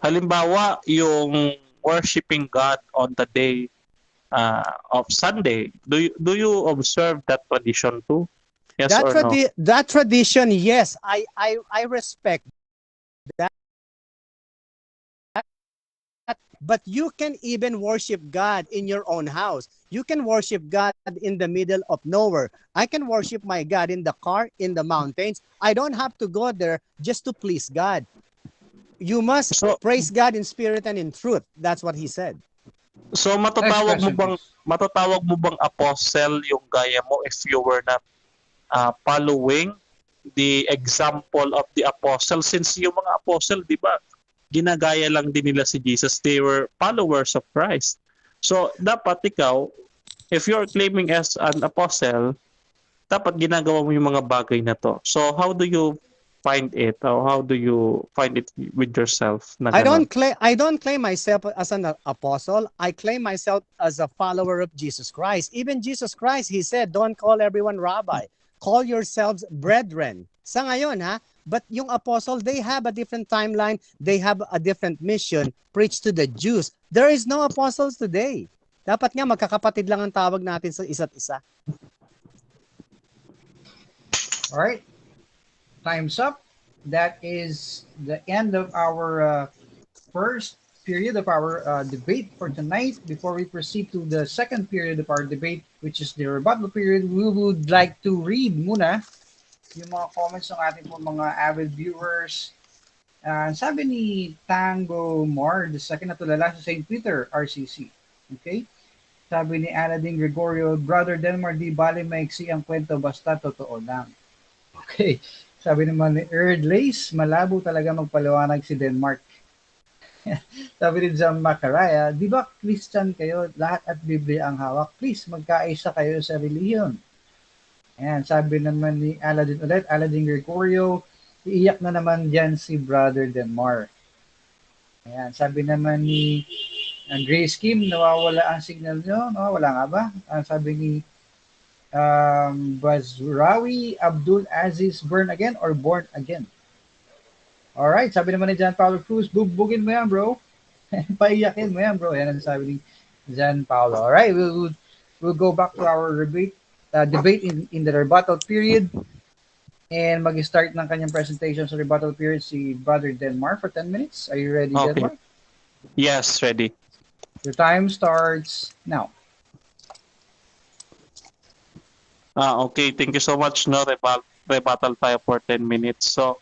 Speaker 2: Halimbawa, yung worshiping God on the day of Sunday, do you observe that tradition too? Yes or no?
Speaker 5: That tradition, yes, I respect that. But you can even worship God in your own house. You can worship God in the middle of nowhere. I can worship my God in the car, in the mountains. I don't have to go there just to please God. You must
Speaker 2: So-
Speaker 5: praise God in spirit and in truth. That's what he said.
Speaker 2: So matatawag
Speaker 1: Next question,
Speaker 2: mo bang apostle yung gaya mo if you were not following the example of the apostle, since yung mga apostle, di ba, ginagaya lang din nila si Jesus. They were followers of Christ. So dapat ikaw, if you're claiming as an apostle, dapat ginagawa mo yung mga bagay na to. So how do you find it? Or how do you find it with yourself? Na
Speaker 5: I
Speaker 2: ganon?
Speaker 5: don't claim myself as an apostle. I claim myself as a follower of Jesus Christ. Even Jesus Christ, he said, don't call everyone rabbi. Call yourselves brethren. Sa ngayon, ha? But yung apostle, they have a different timeline. They have a different mission. Preach to the Jews. There is no apostles today. Dapat nga magkakapatid lang ang tawag natin sa isa't isa.
Speaker 1: All right. Time's up. That is the end of our first period of our debate for tonight. Before we proceed to the second period of our debate, which is the rebuttal period, we would like to read muna yung mga comments ng ating mga avid viewers. Sabi ni Tango Mar, the second na tulala sa St. Peter, RCC. Okay? Sabi ni Aladin Gregorio, Brother Delmar, di bali maiksi ang kwento, basta totoo lang. Okay. Sabi naman ni Erd Lace, malabo talaga magpaliwanag si Denmark. Sabi ni Jam Macaraya, di ba Christian kayo, lahat at Biblia ang hawak? Please, magkaisa kayo sa relihiyon. Ayan, sabi naman ni Aladin Gregorio, iiyak na naman dyan si Brother Denmar. Ayan, sabi naman ni Grace Kim, nawawala ang signal nyo. Wala nga ba? Sabi ni Bazrawi Abdul Aziz, born again or born again? Alright, sabi naman ni John Paulo Cruz, bugbugin mo yan, bro. Paiyakin mo yan, bro. Yan ang sabi ni John Paulo. Alright, we'll go back to our debate in the rebuttal period. And mag-start ng kanyang presentation sa rebuttal period si Brother Denmar for 10 minutes. Are you ready,
Speaker 2: Okay.
Speaker 1: Denmar?
Speaker 2: Yes, ready.
Speaker 1: Your time starts now.
Speaker 2: Okay, thank you so much. No, rebuttal tayo for 10 minutes. So,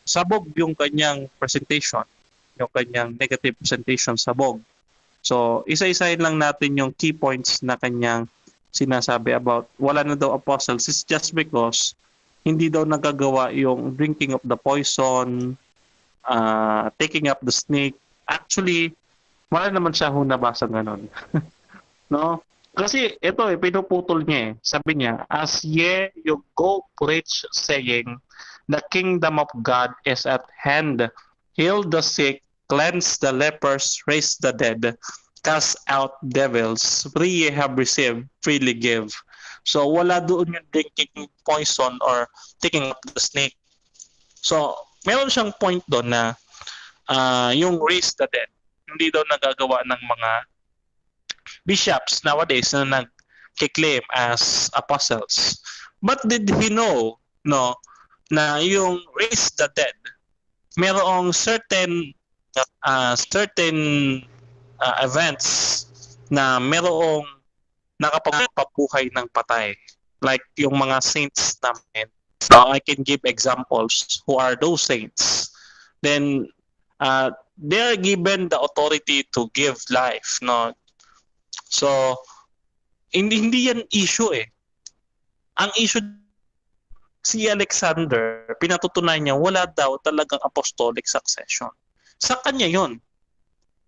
Speaker 2: sabog yung kanyang presentation, yung kanyang negative presentation, sabog. So, isa-isahin lang natin yung key points na kanyang sinasabi about wala na daw apostles. It's just because hindi daw nagagawa yung drinking of the poison, taking up the snake. Actually, wala naman siya nabasa ganon. No? Kasi ito pinuputol niya eh. Sabi niya, as ye you go preach saying, the kingdom of God is at hand. Heal the sick, cleanse the lepers, raise the dead, cast out devils. Free ye have received, freely give. So wala doon yung drinking poison or taking up the snake. So meron siyang point doon na yung raise the dead, hindi daw nagagawa ng mga bishops nowadays na nag-claim as apostles. But did he know na yung raise the dead, merong certain events na merong nakapagpabuhay ng patay. Like yung mga saints namin. So I can give examples who are those saints. Then they are given the authority to give life, no? So hindi yan issue eh. Ang issue si Alexander, pinatutunan niya wala daw talagang apostolic succession. Sa kanya yun.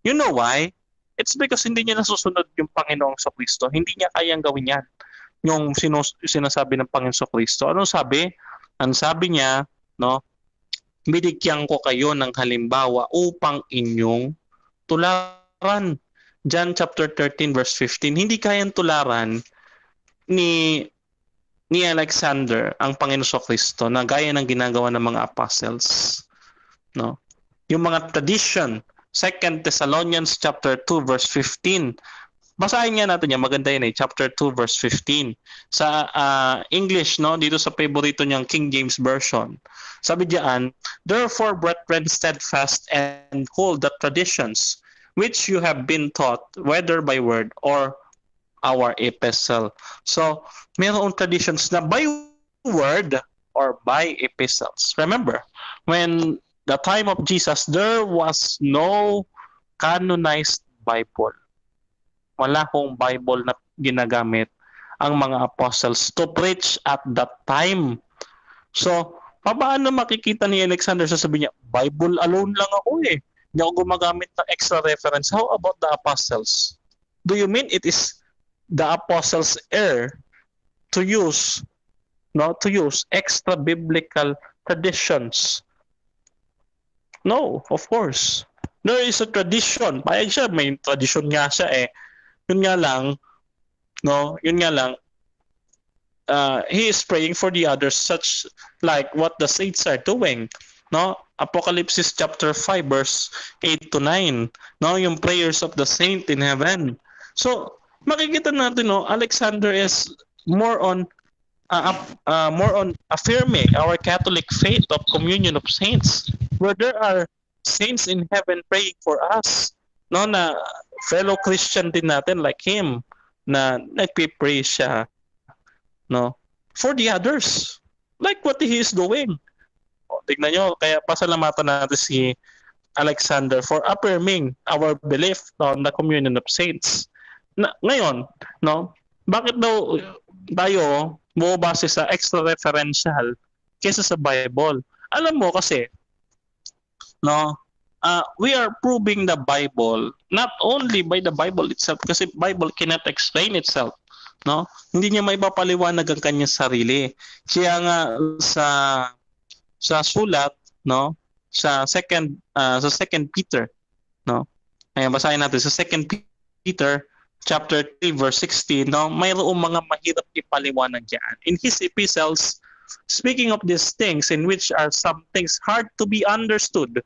Speaker 2: You know why? It's because hindi niya nasusunod yung Panginoong Kristo. Hindi niya kayang gawin yan. Yung sinasabi ng Panginoong Kristo. Ano sabi? Ang sabi niya, no, binigyan ko kayo ng halimbawa upang inyong tularan. John chapter 13 verse 15. Hindi kayang tularan ni Alexander ang Panginoong Kristo na gaya ng ginagawa ng mga apostles. No? Yung mga tradition, 2 Thessalonians chapter 2 verse 15. Basahin nga natin yan, maganda yun eh, chapter 2 verse 15. Sa English, no, dito sa favorito niyang King James Version. Sabi diyan, therefore, brethren, steadfast and hold the traditions which you have been taught, whether by word or our epistle. So, mayroong traditions na by word or by epistles. Remember, when the time of Jesus, there was no canonized Bible. Wala kong Bible na ginagamit ang mga apostles to preach at that time. So, paano makikita ni Alexander? Sasabihin niya, Bible alone lang ako eh. Hindi ako gumagamit ng extra reference. How about the apostles? Do you mean it is the apostles' error to use extra biblical traditions? No, of course. There is a tradition. Payag siya, may tradition nga siya eh. Yun nga lang, he is praying for the others, such like what the saints are doing. No? Apocalypse chapter 5 verse 8 to 9. No, yung prayers of the saint in heaven. So, makikita natin, no, Alexander is more on affirming our Catholic faith of communion of saints, where there are saints in heaven praying for us, no, na fellow Christian din natin like him, na nagpipray siya, no, for the others, like what he is doing. O, tignan nyo, kaya pasalamatan natin si Alexander for affirming our belief on the communion of saints. Ngayon, no, bakit daw tayo bumabase sa extra referential kaysa sa Bible? Alam mo kasi, no, we are proving the Bible not only by the Bible itself, kasi Bible cannot explain itself, no? Hindi niya maipapaliwanag ang kanyang sarili. Kaya nga sa sulat, no, sa second Peter, no? Ayan, basahin natin sa 2 Peter chapter 3 verse 16, no, mayroong mga mahirap ipaliwanag diyan. In his epistles, speaking of these things in which are some things hard to be understood,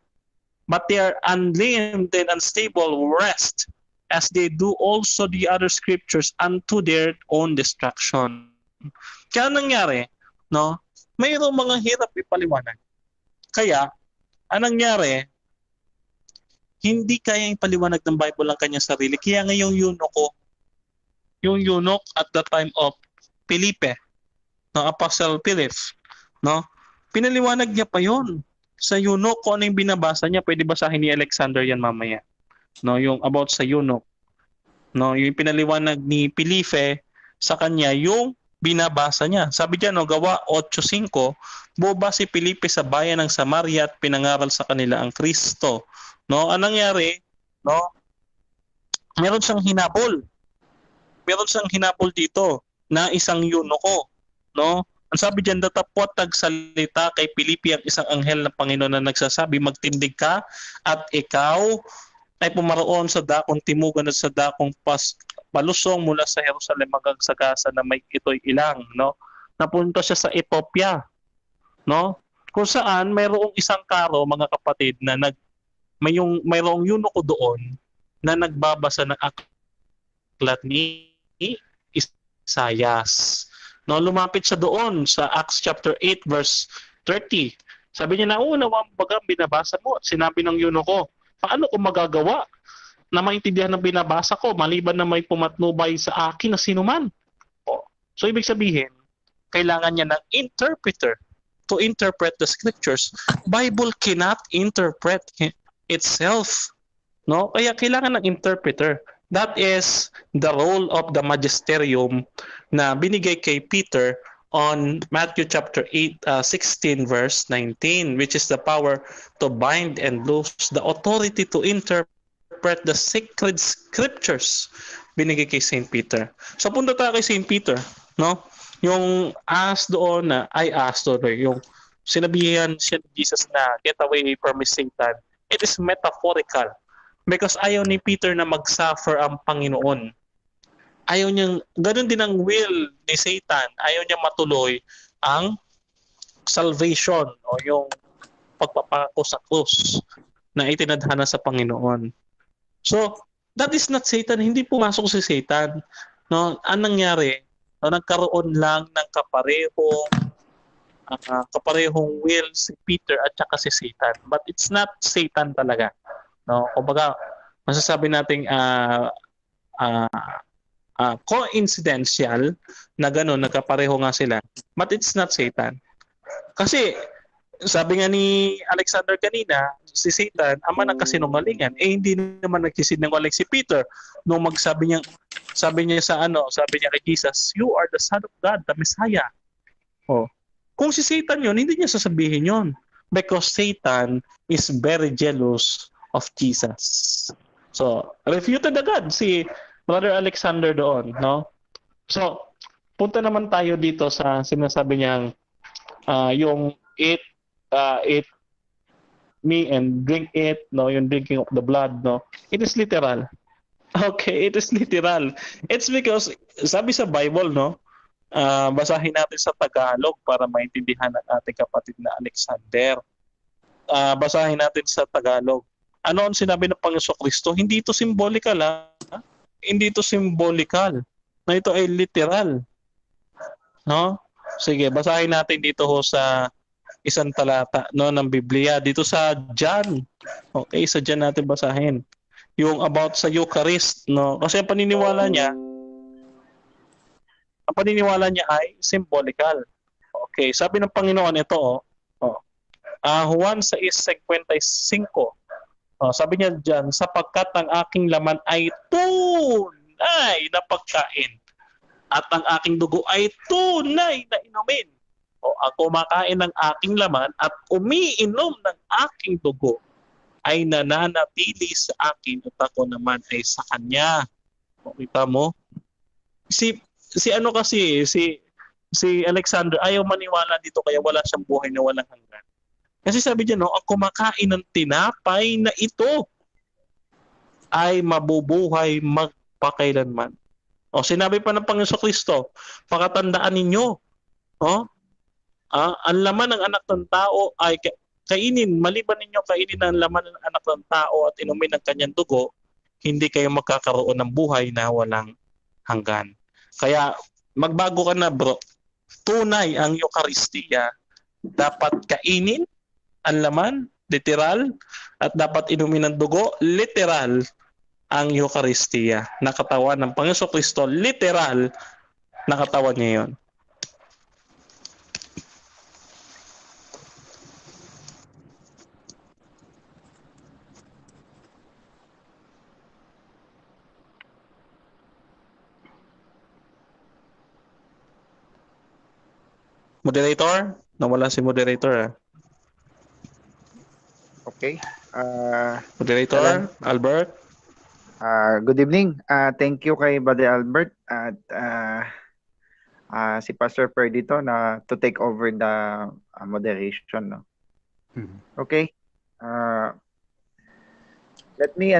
Speaker 2: but they are unlimbed and unstable, rest, as they do also the other scriptures unto their own destruction. Kaya nangyari, no, mayroong mga hirap ipaliwanag. Kaya, anong nangyari, hindi kayang ipaliwanag ng Bible ang kanyang sarili. Kaya nga yung eunuch at the time of Felipe, no, Apostle Philip, no, pinaliwanag niya pa yon sa eunuch kung ano yung binabasa niya. Pwede basahin ni Alexander yan mamaya, no, yung about sa eunuch, no, yung pinaliwanag ni Felipe sa kanya yung binabasa niya. Sabi diyan, no, Gawa 8:5, buba si Felipe sa bayan ng Samaria at pinangaral sa kanila ang Kristo. No, anong nangyari, no? Meron siyang hinabol. meron siyang hinapol dito na isang yunoko, no? Ang sabi diyan, datapwat tagsalita kay Pilipi ang isang anghel ng Panginoon na nagsasabi, magtindig ka at ikaw ay pumaroon sa dakong timugan at sa dakong palusong mula sa Jerusalem hanggang sa Gaza na may ito'y ilang, no? Napunta siya sa Ethiopia, no? Kung saan mayroong isang karo, mga kapatid, na mayroong yunoko doon na nagbabasa ng aklat ni Isaias. No, lumapit siya doon sa Acts chapter 8 verse 30. Sabi niya, naunawang bagang binabasa mo at sinabi ng yunoko, paano ko magagawa na maintindihan ng binabasa ko maliban na may pumatnubay sa akin na sinuman? So ibig sabihin, kailangan niya ng interpreter to interpret the scriptures. Bible cannot interpret itself. No? Kaya kailangan ng interpreter. That is the role of the magisterium na binigay kay Peter on Matthew chapter 16 verse 19, which is the power to bind and loose, the authority to interpret the sacred scriptures, binigay kay St. Peter. So punta tayo kay St. Peter, no? Yung doon na yung sinabihan siya ni Jesus na get away from me, Satan, it is metaphorical. Because ayaw ni Peter na mag-suffer ang Panginoon. Ayaw niyang, ganun din ang will ni Satan. Ayaw niya matuloy ang salvation o yung pagpapako sa krus na itinadhana sa Panginoon. So, that is not Satan. Hindi pumasok si Satan. No? Anong nangyari? No, nagkaroon lang ng kaparehong will si Peter at saka si Satan. But it's not Satan talaga. No, kumbaga masasabi nating coincidental na gano'n, nagkapareho nga sila. But it's not Satan. Kasi sabi nga ni Alexander kanina, si Satan ama ng kasinungalingan. Hindi naman nagsisinungaling si Peter nung sabi niya kay Jesus, you are the Son of God, the Messiah. Kung si Satan yun, hindi niya sasabihin yun. Because Satan is very jealous of Jesus. So, refuted agad si Brother Alexander doon, no? So, punta naman tayo dito sa sinasabi niyang yung eat me and drink it, no? Yung drinking of the blood, no? It is literal. Okay, it is literal. It's because, sabi sa Bible, no? Basahin natin sa Tagalog para maintindihan ng ating kapatid na Alexander. Basahin natin sa Tagalog. Ano ang sinabi ng Panginoon Kristo? Hindi ito symbolical, Hindi ito symbolical. Na ito ay literal. No? Sige, basahin natin dito sa isang talata, no, ng Biblia. Dito sa John. Okay, sa John natin basahin. Yung about sa Eucharist, no? Kasi ang paniniwala niya ay symbolical. Okay, sabi ng Panginoon ito, Juan 6:55. Sabi niya dyan, sapagkat ang aking laman ay tunay na pagkain at ang aking dugo ay tunay na inumin. Ang kumakain ng aking laman at umiinom ng aking dugo ay nananatili sa akin at ako naman ay sa kanya. Kita mo? Si Alexander ayaw maniwala dito kaya wala siyang buhay na walang hanggan. Kasi sabi niya, no, ang kumakain ng tinapay na ito ay mabubuhay magpakailanman. Sinabi pa ng Panginoon Kristo, pakatandaan ninyo, ang laman ng anak ng tao ay kainin, maliban ninyo kainin ang laman ng anak ng tao at inumin ng kanyang dugo, hindi kayo magkakaroon ng buhay na walang hanggan. Kaya magbago ka na, bro. Tunay ang Eucharistia. Dapat kainin ang laman, literal, at dapat inumin ng dugo, literal, ang Eucharistia. Nakatawan ng Panginoon Kristo, literal, nakatawan niya yun. Moderator? Nawala si moderator.
Speaker 6: Okay.
Speaker 2: Moderator, Albert?
Speaker 6: Good evening. Thank you kay Brother Albert at si Pastor Per dito na to take over the moderation. No?
Speaker 5: Mhm.
Speaker 6: Okay. Let me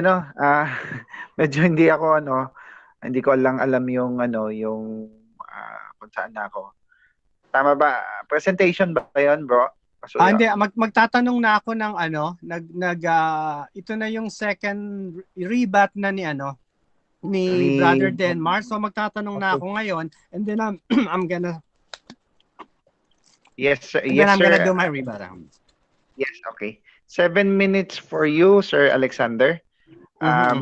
Speaker 6: medyo hindi ko lang alam yung kung saan na ako. Tama ba? Presentation ba 'yon, bro? Pasuyo.
Speaker 5: Hindi, magtatanong na ako ng ito na yung second rebat na ni Brother Denmar. So magtatanong na ako ngayon, and then I'm gonna
Speaker 6: Yes, sir.
Speaker 5: and
Speaker 6: Yes,
Speaker 5: then I'm
Speaker 6: sir.
Speaker 5: gonna do my rebat.
Speaker 6: Yes, okay. 7 minutes for you, Sir Alexander.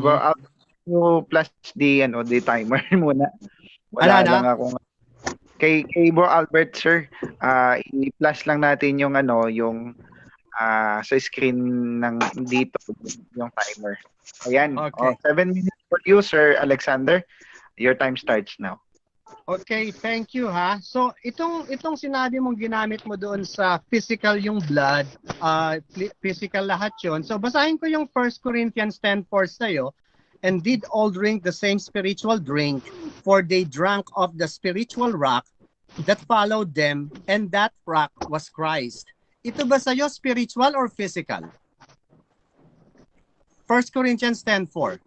Speaker 6: Bro, I'll plus the timer muna. Wala
Speaker 5: Ano?
Speaker 6: lang akong kay Bro Albert, sir. I-flash lang natin yung sa screen ng dito yung timer. Ayan.
Speaker 5: Okay.
Speaker 6: 7 minutes for you, Sir Alexander. Your time starts now.
Speaker 5: Okay, thank you ha. So itong sinabi mong ginamit mo doon sa physical yung blood, physical lahat 'yon. So basahin ko yung 1 Corinthians 10:4 sa'yo. And did all drink the same spiritual drink, for they drank of the spiritual rock that followed them, and that rock was Christ. Ito ba sa'yo spiritual or physical? 1 Corinthians 10:4.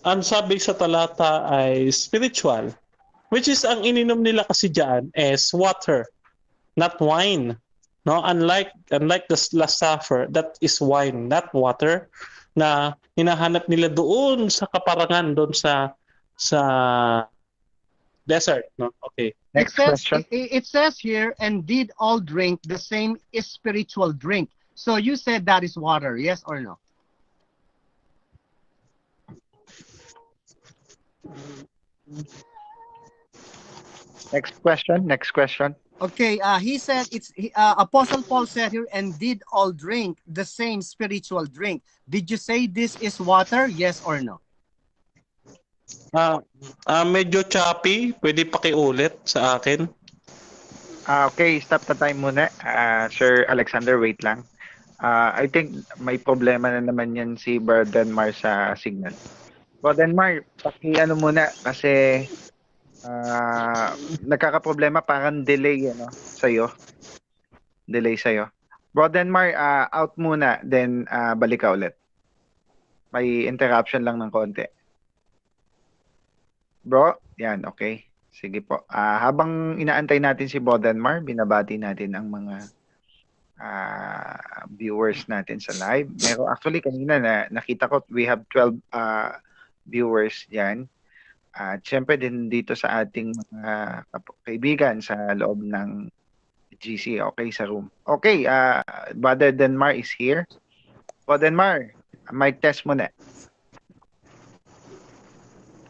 Speaker 2: Ang sabi sa talata ay spiritual, which is ang ininom nila kasi diyan is water, not wine. No, unlike the last supper, that is wine, not water, na hinahanap nila doon sa kaparangan, doon sa desert. No, okay.
Speaker 6: Next question.
Speaker 5: It says here, and did all drink the same spiritual drink. So you said that is water, yes or no?
Speaker 6: Next question.
Speaker 5: Okay, he said Apostle Paul said here, and did all drink the same spiritual drink. Did you say this is water? Yes or no?
Speaker 2: Medyo choppy. Pwede pakiulit sa akin.
Speaker 6: Okay, stop the time muna. Sir Alexander, wait lang. I think may problema na naman yan si Denmar sa signal. Denmar, muna kasi nagkakaproblema, parang delay sa'yo. Denmar, out muna, then balik ka ulit. May interruption lang ng konti. Bro, yan, okay. Sige po. Habang inaantay natin si Denmar, binabati natin ang mga viewers natin sa live. Actually, kanina nakita ko, we have 12 viewers yan. At syempre din dito sa ating mga kaibigan sa loob ng GC, okay, sa room. Okay, Brother Denmar is here. Denmar, mic test muna.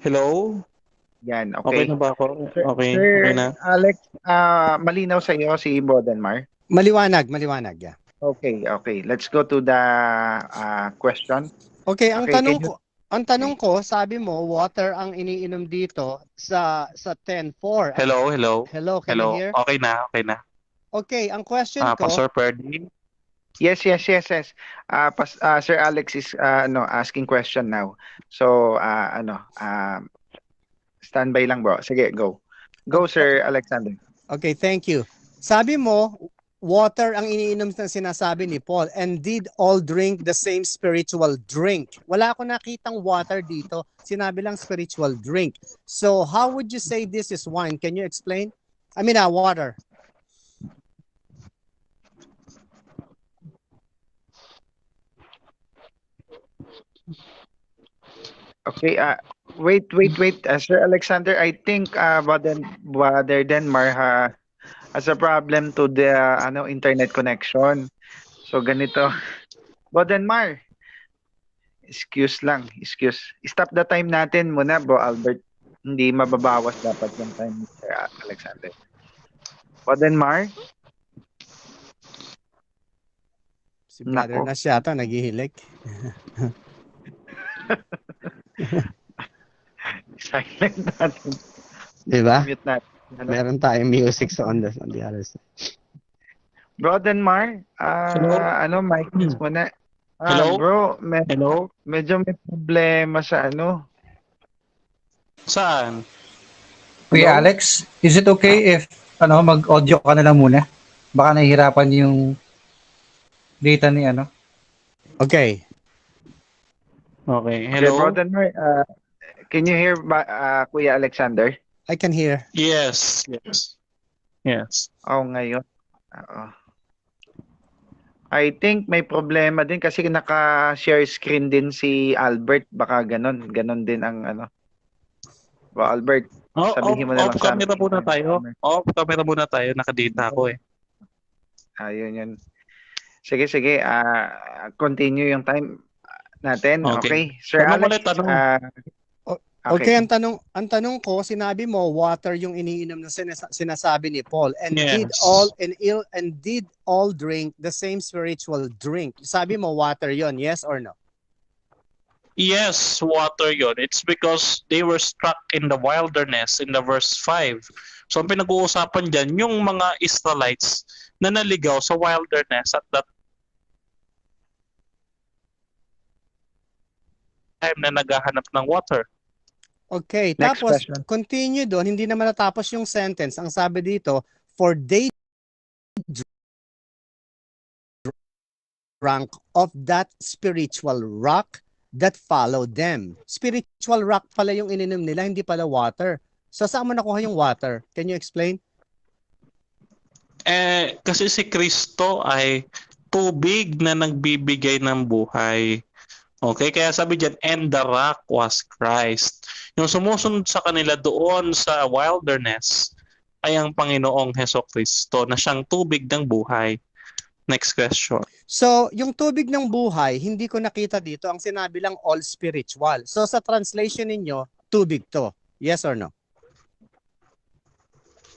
Speaker 2: Hello?
Speaker 6: Yan,
Speaker 2: Okay
Speaker 6: okay.
Speaker 2: na ba ako? Okay,
Speaker 6: Sir
Speaker 2: okay na.
Speaker 6: Alex, malinaw sa iyo si Denmar?
Speaker 5: Maliwanag, yeah.
Speaker 6: Okay. Let's go to the question.
Speaker 5: Okay,
Speaker 6: Okay,
Speaker 5: ang tanong ko, sabi mo, water ang iniinom dito sa 10:4.
Speaker 2: Hello?
Speaker 5: Hello, can you hear?
Speaker 2: Okay na.
Speaker 5: Okay, ang question ko,
Speaker 2: Pastor Perdy?
Speaker 6: Yes. Sir Alex is asking question now. So, standby lang, bro. Sige, go. Go, Sir Alexander.
Speaker 5: okay, thank you. Sabi mo, water ang iniinom na sinasabi ni Paul, and did all drink the same spiritual drink. Wala ako nakitang water dito. Sinabi lang spiritual drink. So, how would you say this is wine? Can you explain? Water.
Speaker 6: Okay, wait. Sir Alexander, I think Brother Denmar has a problem to the internet connection. So ganito. Denmar, excuse. Stop the time natin muna, Bro Albert. Hindi mababawas dapat yung time ni Sir Alexander. Denmar?
Speaker 5: Si brother
Speaker 6: Nako.
Speaker 5: na siya ito, naghihilik.
Speaker 6: Silent natin.
Speaker 5: Diba?
Speaker 6: Mute natin.
Speaker 5: Meron tayong music on the other side.
Speaker 6: Bro Denmar,
Speaker 2: Hello?
Speaker 6: mic test muna.
Speaker 2: Hello?
Speaker 6: Bro,
Speaker 2: Hello?
Speaker 6: medyo may problema sa ano.
Speaker 2: Saan?
Speaker 1: Kuya
Speaker 2: Hello?
Speaker 1: Alex, is it okay if mag-audio ka na lang muna? Baka nahihirapan yung data ni ano.
Speaker 5: Okay.
Speaker 2: Okay.
Speaker 6: Okay,
Speaker 2: Hello?
Speaker 6: Brother Mar, can you hear Kuya Alexander?
Speaker 5: I can hear.
Speaker 2: Yes. Yes. Yes.
Speaker 6: Ngayon. Oo. I think may problema din kasi naka-share screen din si Albert. Baka ganon din ang ano. Albert, sabihin mo na lang sa amin.
Speaker 2: Camera muna tayo. Off camera muna tayo. Nakadata ako eh.
Speaker 6: Ayun yun. Sige. Continue yung time natin. Okay. Sir
Speaker 2: Tanong
Speaker 6: Alex.
Speaker 2: ulit, tanong.
Speaker 5: Okay, ang tanong ko, sinabi mo water yung iniinom na sinasabi ni Paul, and
Speaker 2: Yes.
Speaker 5: did all drink the same spiritual drink. Sabi mo water yon, yes or no?
Speaker 2: Yes, water yon. It's because they were struck in the wilderness in the verse 5. So ang pinag-uusapan dyan, yung mga Israelites na naligaw sa wilderness at that time na naghahanap ng water.
Speaker 5: Okay,
Speaker 6: Next
Speaker 5: tapos
Speaker 6: question.
Speaker 5: continue doon, hindi naman natapos yung sentence. Ang sabi dito, for they drank of that spiritual rock that followed them. Spiritual rock pala yung ininom nila, hindi pala water. So saan mo nakuha yung water? Can you explain?
Speaker 2: Kasi si Kristo ay tubig na nagbibigay ng buhay. Okay, kaya sabi dyan, and the rock was Christ. Yung sumusunod sa kanila doon sa wilderness ay ang Panginoong Hesukristo na siyang tubig ng buhay. Next question.
Speaker 5: So, yung tubig ng buhay, hindi ko nakita dito. Ang sinabi lang all spiritual. So, sa translation ninyo, tubig to. Yes or no?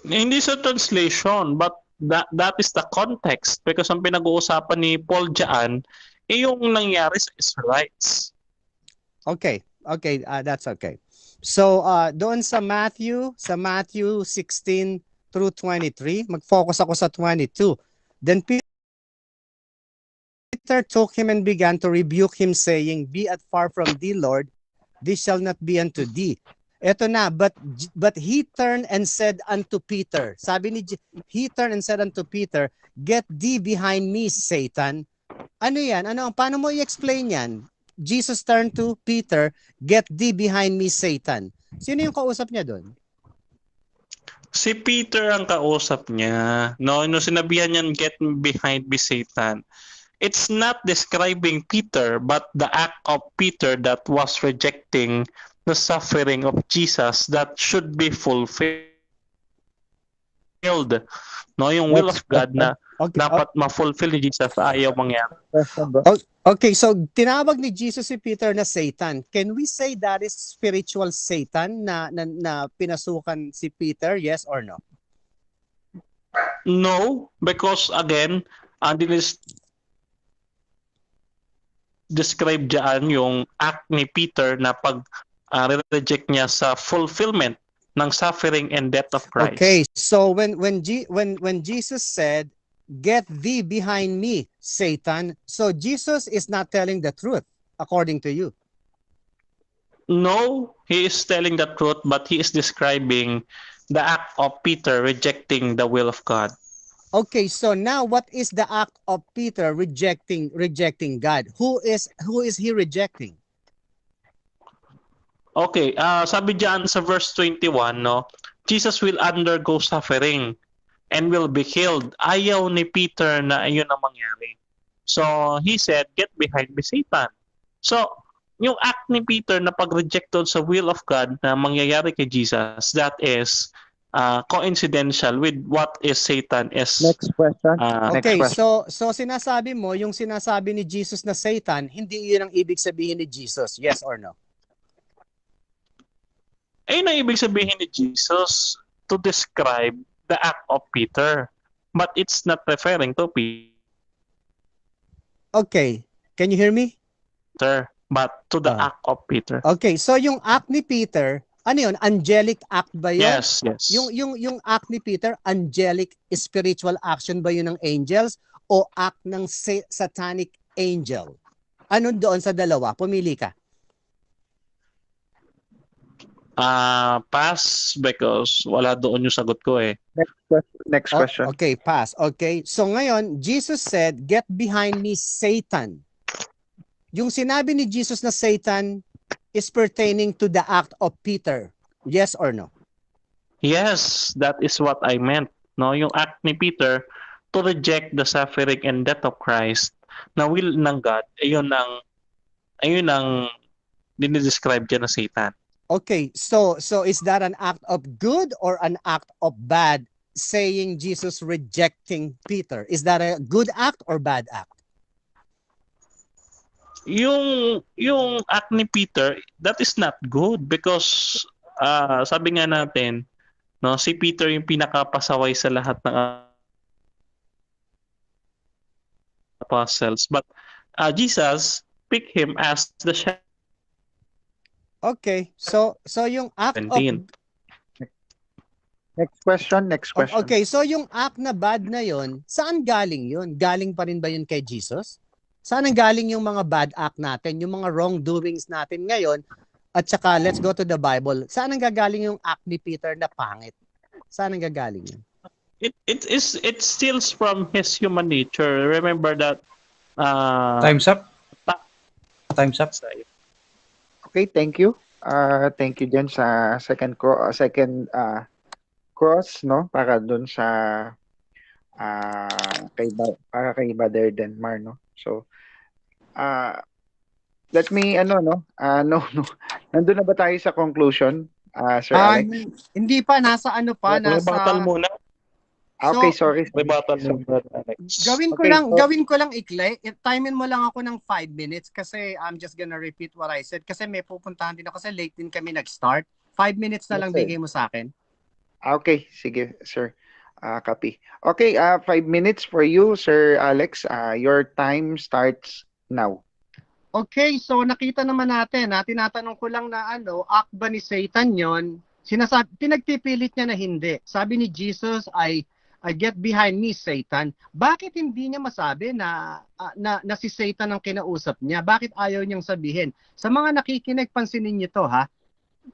Speaker 2: Hindi sa translation, but that is the context. Because ang pinag-uusapan ni Paul dyan, yung nangyari sa Israelites.
Speaker 5: Okay, that's okay. So, doon sa Matthew 16 through 23, mag-focus ako sa 22. Then Peter took him and began to rebuke him, saying, Be at far from thee, Lord, this shall not be unto thee. Eto na, but he turned and said unto Peter, he turned and said unto Peter, Get thee behind me, Satan. Ano yan? Paano mo i-explain yan? Jesus turned to Peter, Get thee behind me, Satan. Sino yung kausap niya doon?
Speaker 2: Si Peter ang kausap niya. No, sinabihan niyan, get behind me, Satan. It's not describing Peter, but the act of Peter that was rejecting the suffering of Jesus that should be fulfilled. No, yung will of God na dapat ma-fulfill ni Jesus, ayaw mangyari.
Speaker 5: Okay, so tinawag ni Jesus si Peter na Satan. Can we say that is spiritual Satan na pinasukan si Peter? Yes or no?
Speaker 2: No, because again, this describe dyan yung act ni Peter na pag-reject niya sa fulfillment ng suffering and death of Christ.
Speaker 5: Okay, so when Jesus said, Get thee behind me, Satan. So Jesus is not telling the truth, according to you.
Speaker 2: No, he is telling the truth, but he is describing the act of Peter rejecting the will of God.
Speaker 5: Okay, so now what is the act of Peter rejecting God? Who is he rejecting?
Speaker 2: Okay, sabi diyan sa verse 21, no, Jesus will undergo suffering and will be killed. Ayaw ni Peter na ayun ang mangyari. So, he said, get behind me, Satan. So, yung act ni Peter na pag-reject doon sa will of God na mangyayari kay Jesus, that is coincidental with what is Satan is.
Speaker 6: Next question.
Speaker 5: Okay, so sinasabi mo, yung sinasabi ni Jesus na Satan, hindi yun ang ibig sabihin ni Jesus. Yes or no?
Speaker 2: Ayun ang ibig sabihin ni Jesus to describe the act of Peter. But it's not referring to Peter,
Speaker 5: Okay, can you hear me?
Speaker 2: but to the act of Peter.
Speaker 5: Okay, so yung act ni Peter, ano yun? Angelic act ba yun?
Speaker 2: Yes.
Speaker 5: Yung act ni Peter, angelic spiritual action ba yun ng angels o act ng satanic angel? Ano doon sa dalawa? Pumili ka.
Speaker 2: Pass because wala doon yung sagot ko eh.
Speaker 6: Next question.
Speaker 5: Okay, pass. Okay. So ngayon, Jesus said, "Get behind me, Satan." Yung sinabi ni Jesus na Satan is pertaining to the act of Peter. Yes or no?
Speaker 2: Yes, that is what I meant. No, yung act ni Peter to reject the suffering and death of Christ na will ng God, ayun ang dinidescribe dyan na Satan.
Speaker 5: Okay, so is that an act of good or an act of bad, saying Jesus rejecting Peter? Is that a good act or bad act?
Speaker 2: Yung act ni Peter, that is not good because sabi nga natin, no, si Peter yung pinakapasaway sa lahat ng apostles, but Jesus picked him as the shepherd.
Speaker 5: Okay, so yung act of
Speaker 2: 17.
Speaker 6: Next question.
Speaker 5: okay, so yung act na bad na yon, saan galing yun? Galing pa rin ba yun kay Jesus? Saan ang galing yung mga bad act natin, yung mga wrongdoings natin ngayon? At saka, let's go to the Bible. Saan ang gagaling yung act ni Peter na pangit? Saan ang gagaling yun?
Speaker 2: It steals from his human nature. Remember that
Speaker 1: Time's up. Time's up.
Speaker 6: Okay, thank you. Thank you dyan sa second cross, no? Para dun sa para kay Brother Denmar, no? So, let me no. Nandun na ba tayo sa conclusion, Sir Alex?
Speaker 5: Hindi pa, nasa ano pa,
Speaker 2: Rebuttal muna.
Speaker 6: Okay, sorry.
Speaker 2: Rebuttal muna, Alex.
Speaker 5: Gawin ko lang ikli. Timein mo lang ako ng 5 minutes kasi I'm just gonna repeat what I said kasi may pupuntahan din ako kasi late din kami nag-start. 5 minutes na lang
Speaker 6: Yes, sir.
Speaker 5: bigay mo sa akin.
Speaker 6: Okay, sige, sir. Copy. Okay, 5 minutes for you, Sir Alex. Your time starts now.
Speaker 5: Okay, so nakita naman natin, tinatanong ko lang na act ba ni Satan yon? Pinagpipilit niya na hindi. Sabi ni Jesus ay get behind me, Satan. Bakit hindi niya masabi na si Satan ang kinausap niya? Bakit ayaw niyang sabihin? Sa mga nakikinig, pansinin niyo to, ha?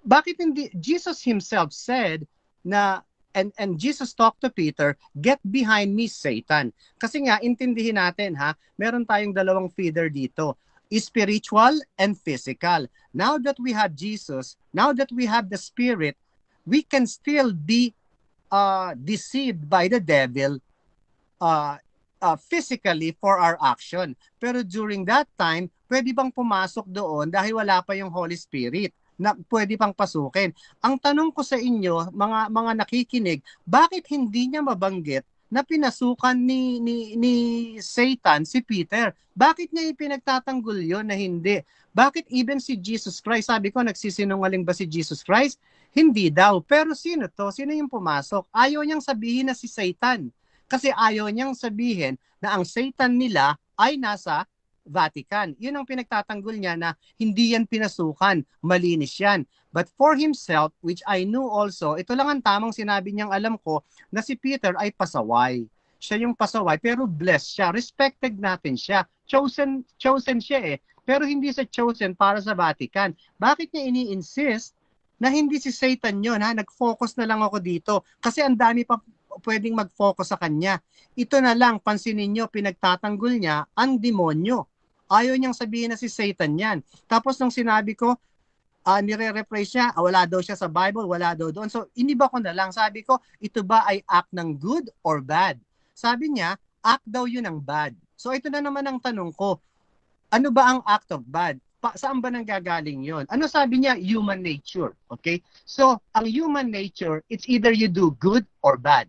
Speaker 5: Bakit hindi? Jesus himself said na, and Jesus talked to Peter, get behind me, Satan. Kasi nga, intindihin natin, ha? Meron tayong dalawang feeder dito. Spiritual and physical. Now that we have Jesus, now that we have the Spirit, we can still be deceived by the devil physically for our action. Pero during that time, pwede bang pumasok doon dahil wala pa yung Holy Spirit na pwede pang pasukin? Ang tanong ko sa inyo, mga nakikinig, bakit hindi niya mabanggit na pinasukan ni Satan si Peter? Bakit niya ipinagtatanggol yun na hindi? Bakit even si Jesus Christ, sabi ko, nagsisinungaling ba si Jesus Christ? Hindi daw. Pero sino to? Sino yung pumasok? Ayaw niyang sabihin na si Satan. Kasi ayaw niyang sabihin na ang Satan nila ay nasa Vatican. Yun ang pinagtatanggol niya na hindi yan pinasukan. Malinis yan. But for himself, which I knew also, ito lang ang tamang sinabi niyang alam ko, na si Peter ay pasaway. Siya yung pasaway, pero blessed siya. Respected natin siya. Chosen siya eh. Pero hindi siya chosen para sa Vatican. Bakit niya ini-insist na hindi si Satan yun, ha? Nag-focus na lang ako dito. Kasi ang dami pa pwedeng mag-focus sa kanya. Ito na lang, pansinin nyo, pinagtatanggol niya ang demonyo. Ayaw niyang sabihin na si Satan yan. Tapos nung sinabi ko, nire-rephrase siya, wala daw siya sa Bible, wala daw doon. So, iniba ko na lang. Sabi ko, ito ba ay act ng good or bad? Sabi niya, act daw yun ng bad. So, ito na naman ang tanong ko. Ano ba ang act of bad? Saan ba nanggagaling yon? Ano sabi niya? Human nature. Okay? So, ang human nature, it's either you do good or bad.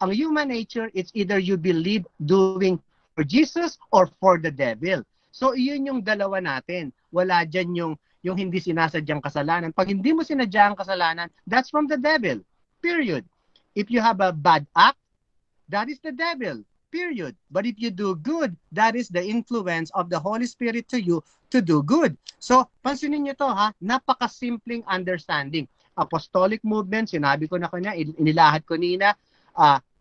Speaker 5: Ang human nature, it's either you believe doing for Jesus or for the devil. So, iyon yung dalawa natin. Wala dyan yung hindi sinasadyang kasalanan. Pag hindi mo sinadyang kasalanan, that's from the devil. Period. If you have a bad act, that is the devil. Period. But if you do good, that is the influence of the Holy Spirit to you to do good. So, pansinin niyo to, ha? Napakasimpleng understanding. Apostolic movement, sinabi ko na kanya, inilahad ko nina,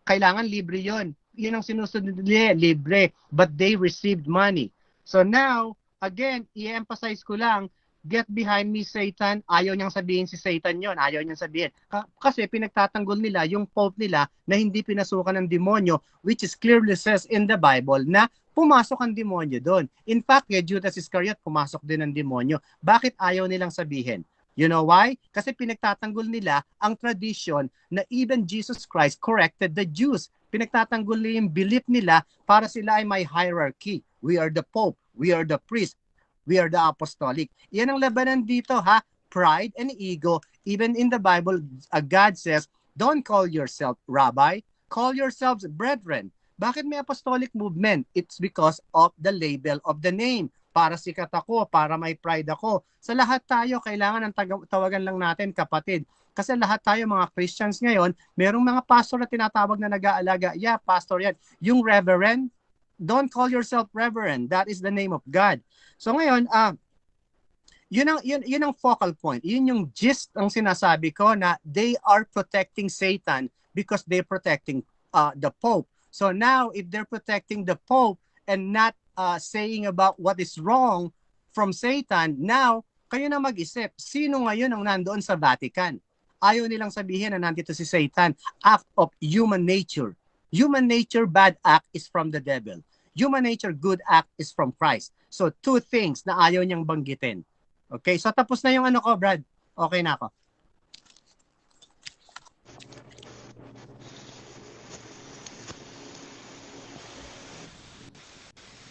Speaker 5: kailangan libre yon. Yun ang sinusunod nila, libre. But they received money. So now, again, i-emphasize ko lang, get behind me, Satan. Ayaw niyang sabihin si Satan yon. Ayaw niyang sabihin. Kasi pinagtatanggol nila yung Pope nila na hindi pinasukan ng demonyo, which is clearly says in the Bible na pumasok ang demonyo doon. In fact, Judas Iscariot, pumasok din ang demonyo. Bakit ayaw nilang sabihin? You know why? Kasi pinagtatanggol nila ang tradition na even Jesus Christ corrected the Jews. Pinagtatanggol nila yung belief nila para sila ay may hierarchy. We are the Pope. We are the priest. We are the apostolic. Yan ang labanan dito, ha? Pride and ego. Even in the Bible, God says, don't call yourself rabbi. Call yourselves brethren. Bakit may apostolic movement? It's because of the label of the name. Para sikat ako, para may pride ako. Sa lahat tayo, kailangan ng tawagan lang natin kapatid. Kasi lahat tayo mga Christians ngayon, merong mga pastor na tinatawag na nag-aalaga. Yeah, pastor yan. Yung reverend, don't call yourself reverend. That is the name of God. So ngayon, yun ang focal point. Yun yung gist ang sinasabi ko na they are protecting Satan because they're protecting the Pope. So now, if they're protecting the Pope and not saying about what is wrong from Satan, now, kayo na mag-isip, sino ngayon ang nandoon sa Vatican? Ayaw nilang sabihin na nandito si Satan. Act of human nature. Human nature, bad act is from the devil. Human nature, good act is from Christ. So, two things na ayaw niyang banggitin. Okay? So, tapos na yung ano ko, Brad. Okay na ako.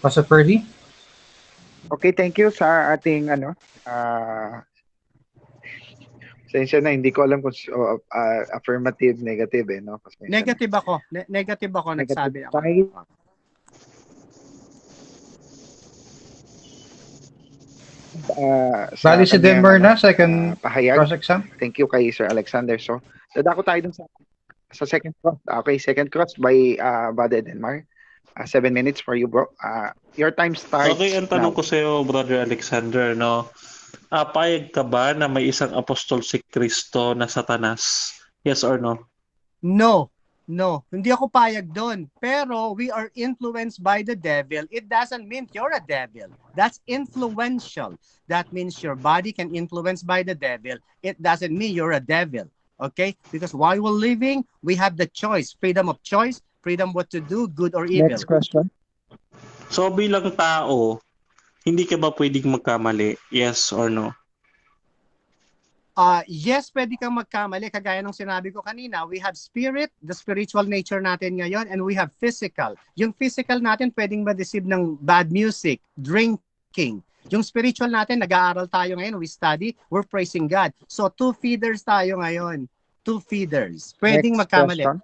Speaker 1: Pastor Perdy?
Speaker 6: Okay, thank you sa ating sensya na hindi ko alam kung affirmative, negative no?
Speaker 5: Negative ako. Negative ako, nagsabi ako.
Speaker 1: Bali si Denver na, second
Speaker 6: pahayag.
Speaker 1: cross-exam.
Speaker 6: Thank you kay Sir Alexander. So, dadako tayo dun sa second cross. Okay, second cross by Brother Denmar. 7 minutes for you, bro. Your time starts
Speaker 2: Okay, ang tanong
Speaker 6: now.
Speaker 2: ko sa iyo, Brother Alexander, no? Payag ka ba na may isang apostol si Kristo na Satanas? Yes or no?
Speaker 5: No. Hindi ako payag doon. Pero we are influenced by the devil. It doesn't mean you're a devil. That's influential. That means your body can influence by the devil. It doesn't mean you're a devil. Okay? Because while we're living, we have the choice, freedom of choice, freedom what to do, good or evil.
Speaker 6: Next question.
Speaker 2: So bilang tao, hindi ka ba pwedeng magkamali? Yes or no?
Speaker 5: Yes, pwede kang magkamali. Kagaya ng sinabi ko kanina, we have spirit, the spiritual nature natin ngayon, and we have physical. Yung physical natin pwedeng ma-deceive ng bad music, drinking. Yung spiritual natin, nag-aaral tayo ngayon, we study, we're praising God. So, 2 feeders tayo ngayon. 2 feeders. Pwedeng magkamali.
Speaker 6: Question.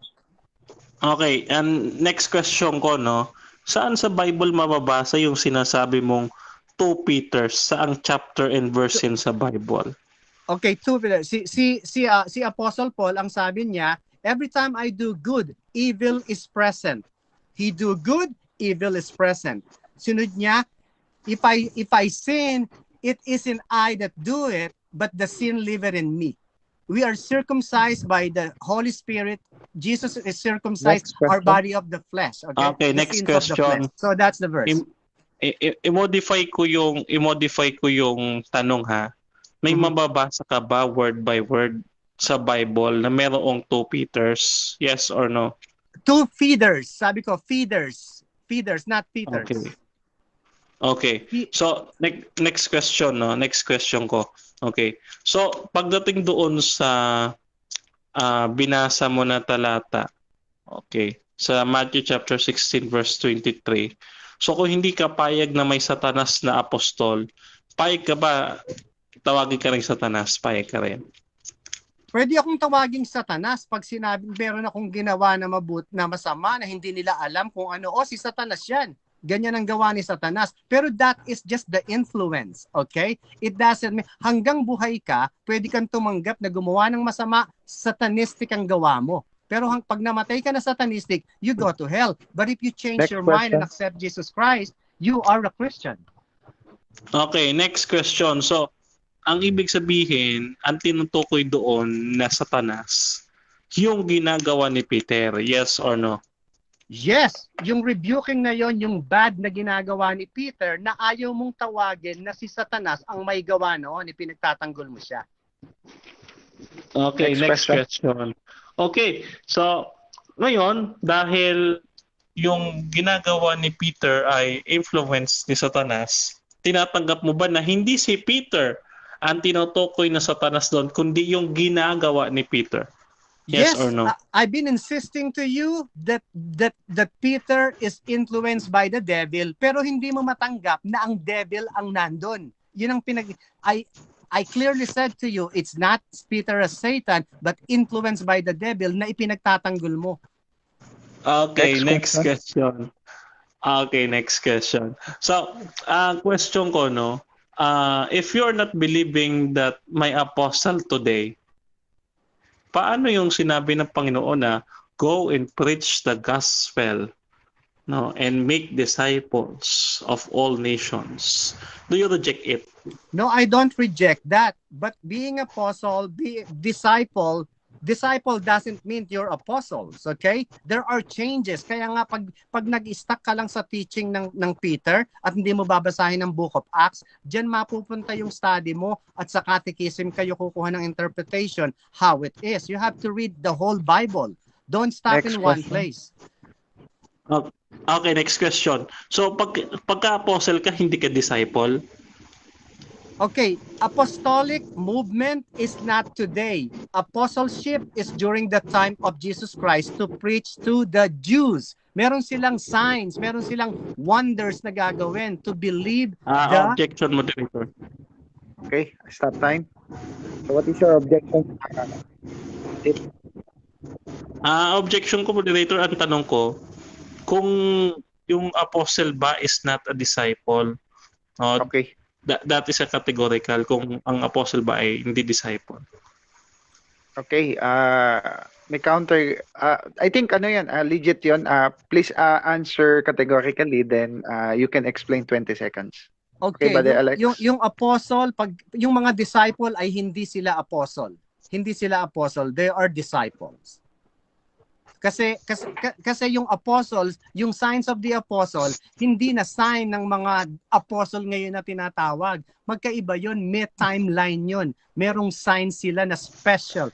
Speaker 2: Okay, and next question ko, no? Saan sa Bible mababasa yung sinasabi mong 2 Peters? Saang chapter and verse yan sa Bible?
Speaker 5: Okay, 2 feeders. Si Apostle Paul, ang sabi niya, every time I do good, evil is present. He do good, evil is present. Sunod niya, if I sin, it isn't I that do it, but the sin liveth in me. We are circumcised by the Holy Spirit. Jesus is circumcised our body of the flesh.
Speaker 2: Okay, next question.
Speaker 5: So that's the verse.
Speaker 2: I-modify ko yung tanong, ha. May mababasa ka ba word by word sa Bible na merong 2 Peters? Yes or no?
Speaker 5: 2 feeders. Sabi ko, feeders. Feeders, not Peters.
Speaker 2: Okay. So, next question, no? Next question ko. Okay. So, pagdating doon sa binasa mo na talata, okay, sa Matthew chapter 16 verse 23. So, kung hindi ka payag na may Satanas na apostol, payag ka ba tawagin ka rin Satanas? Payag ka rin?
Speaker 5: Pwede akong tawaging Satanas pag sinabi meron akong ginawa na masama na hindi nila alam kung ano. Si Satanas yan. Ganyan ang gawa ni Satanas. Pero that is just the influence. Okay? It doesn't mean, hanggang buhay ka, pwede kang tumanggap na gumawa ng masama, satanistic ang gawa mo. Pero pag namatay ka na satanistic, you go to hell. But if you change your mind and accept Jesus Christ, you are a Christian.
Speaker 2: Okay, next question. So, ang ibig sabihin, ang tinutukoy doon na Satanas, yung ginagawa ni Peter, yes or no?
Speaker 5: Yes, yung rebuking na yon, yung bad na ginagawa ni Peter na ayaw mong tawagin na si Satanas ang may gawa noon, ipinagtatanggol mo siya.
Speaker 2: Okay, next question. Okay, so ngayon, dahil yung ginagawa ni Peter ay influence ni Satanas, tinatanggap mo ba na hindi si Peter ang tinutukoy na Satanas doon, kundi yung ginagawa ni Peter? Yes or no?
Speaker 5: I've been insisting to you that Peter is influenced by the devil, pero hindi mo matanggap na ang devil ang nandun. Yun ang I clearly said to you, it's not Peter as Satan, but influenced by the devil na ipinagtatanggol mo.
Speaker 2: Okay, next question. Okay, next question. So, question ko, no? If you're not believing that my apostle today, paano yung sinabi ng Panginoon na go and preach the gospel, no, and make disciples of all nations? Do you reject it?
Speaker 5: No, I don't reject that. But being apostle, disciple doesn't mean you're apostles, okay? There are changes. Kaya nga pag nag-stuck ka lang sa teaching ng Peter at hindi mo babasahin ang Book of Acts, diyan mapupunta yung study mo at sa catechism kayo kukuha ng interpretation how it is. You have to read the whole Bible. Don't stop in one place.
Speaker 2: Okay, next question. So pagka-apostle ka, hindi ka disciple?
Speaker 5: Okay, apostolic movement is not today. Apostleship is during the time of Jesus Christ to preach to the Jews. Meron silang signs, meron silang wonders na gagawin to believe
Speaker 2: Objection, moderator.
Speaker 6: Okay, stop time. So what is your objection?
Speaker 2: Objection ko, moderator, ang tanong ko, kung yung apostle ba is not a disciple?
Speaker 6: Okay.
Speaker 2: That is a categorical kung ang apostle ba ay hindi disciple.
Speaker 6: Okay, may counter. I think legit yun. Please answer categorically, then you can explain 20 seconds.
Speaker 5: Okay,
Speaker 6: Brother Alex?
Speaker 5: yung apostle, yung mga disciple ay hindi sila apostle. Hindi sila apostle, they are disciples. Kasi yung apostles, yung signs of the apostle, hindi na sign ng mga apostle ngayon na tinatawag. Magkaiba yun, may timeline yun. Merong signs sila na special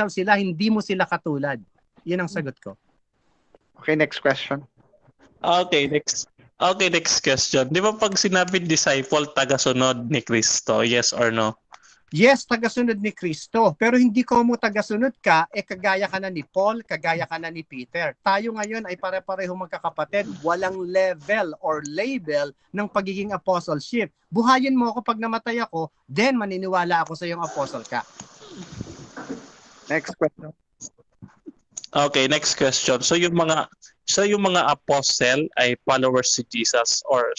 Speaker 5: sila, hindi mo sila katulad. Yun ang sagot ko.
Speaker 6: Okay, next question.
Speaker 2: Okay, next question. Di ba pag sinabi disciple, tagasunod ni Kristo, yes or no?
Speaker 5: Yes, tagasunod ni Kristo. Pero hindi ko mo tagasunod ka, kagaya ka na ni Paul, kagaya ka na ni Peter. Tayo ngayon ay pare-pareho magkakapatid. Walang level or label ng pagiging apostleship. Buhayin mo ako pag namatay ako, then maniniwala ako sa iyong apostle ka.
Speaker 6: Next question.
Speaker 2: Okay, next question. So yung mga apostle ay followers si Jesus or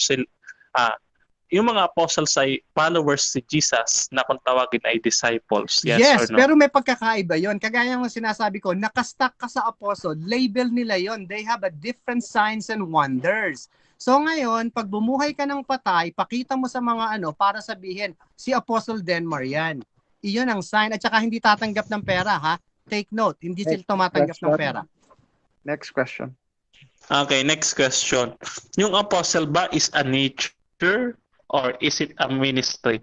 Speaker 2: yung mga apostles ay followers si Jesus na kung tawagin ay disciples. Yes or no?
Speaker 5: Pero may pagkakaiba yon. Kagaya ng sinasabi ko, nakastuck ka sa apostle, label nila yon. They have a different signs and wonders. So ngayon, pag bumuhay ka ng patay, pakita mo sa mga para sabihin, si Apostle Denmar yan. Iyon ang sign. At saka hindi tatanggap ng pera, ha? Take note, hindi sila tumatanggap ng pera.
Speaker 6: Next question.
Speaker 2: Okay, next question. Yung apostle ba is a nature or is it a ministry?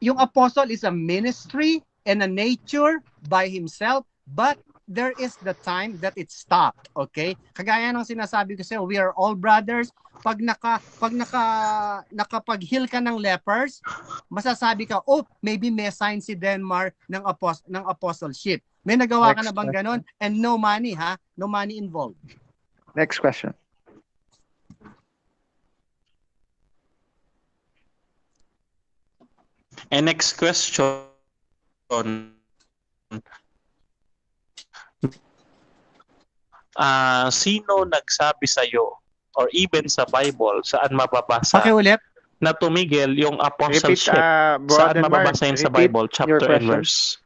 Speaker 5: Yung apostle is a ministry and a nature by himself, but there is the time that it stopped, okay? Kagaya ng sinasabi ko sa'yo, we are all brothers. Pag nakapag-heal ka ng lepers, masasabi ka, maybe may sign si Denmar ng apostleship. May nagawa ka na bang ganon? And no money, ha? No money involved.
Speaker 6: Next question.
Speaker 2: And next question. Sino nagsabi sa iyo or even sa Bible saan mababasa
Speaker 5: Pakiulit.
Speaker 2: na tumigil yung apostleship? Saan mababasa yun sa Bible, chapter and verse?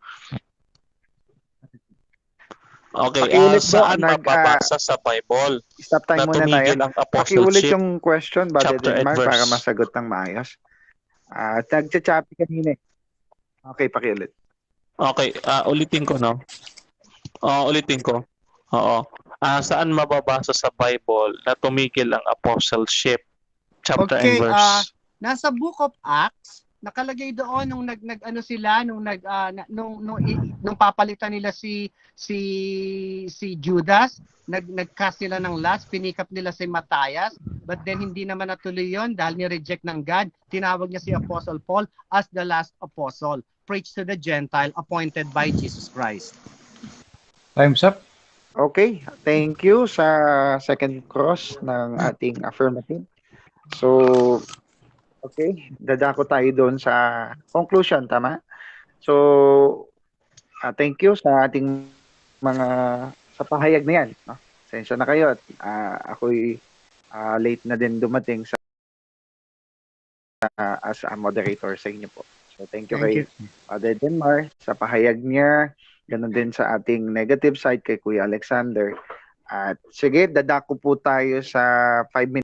Speaker 2: Okay, saan mababasa sa Bible
Speaker 6: stop time
Speaker 2: na
Speaker 6: muna
Speaker 2: tumigil
Speaker 6: tayo.
Speaker 2: ang apostleship?
Speaker 6: Pakiulit yung question, Brother
Speaker 2: chapter and
Speaker 6: Denmar,
Speaker 2: verse.
Speaker 6: para masagot ng maayos. Nagchachapi kanina. Okay, pakiulit.
Speaker 2: Okay, ulitin ko, no? Ulitin ko. Oo. Saan mababasa sa Bible na tumigil ang apostleship? Chapter and
Speaker 5: Okay,
Speaker 2: verse.
Speaker 5: nasa Book of Acts, nakalagay doon nung ano sila nung papalitan nila si Judas, nagcast sila ng last, pinikap nila si Matthias, but then hindi naman natuloy yon dahil ni-reject ng God. Tinawag niya si Apostle Paul as the last apostle, preached to the Gentile, appointed by Jesus Christ.
Speaker 1: Time's up.
Speaker 6: Okay, thank you sa second cross ng ating affirmative. So, okay, dadako tayo doon sa conclusion, tama? So, thank you sa ating mga sa pahayag na yan. No? Sensya na kayo at ako'y late na din dumating sa as a moderator sa inyo po. So, thank you kay Father Denmar sa pahayag niya. Ganon din sa ating negative side kay Kuya Alexander. At sige, dadako po tayo sa 5 minutes.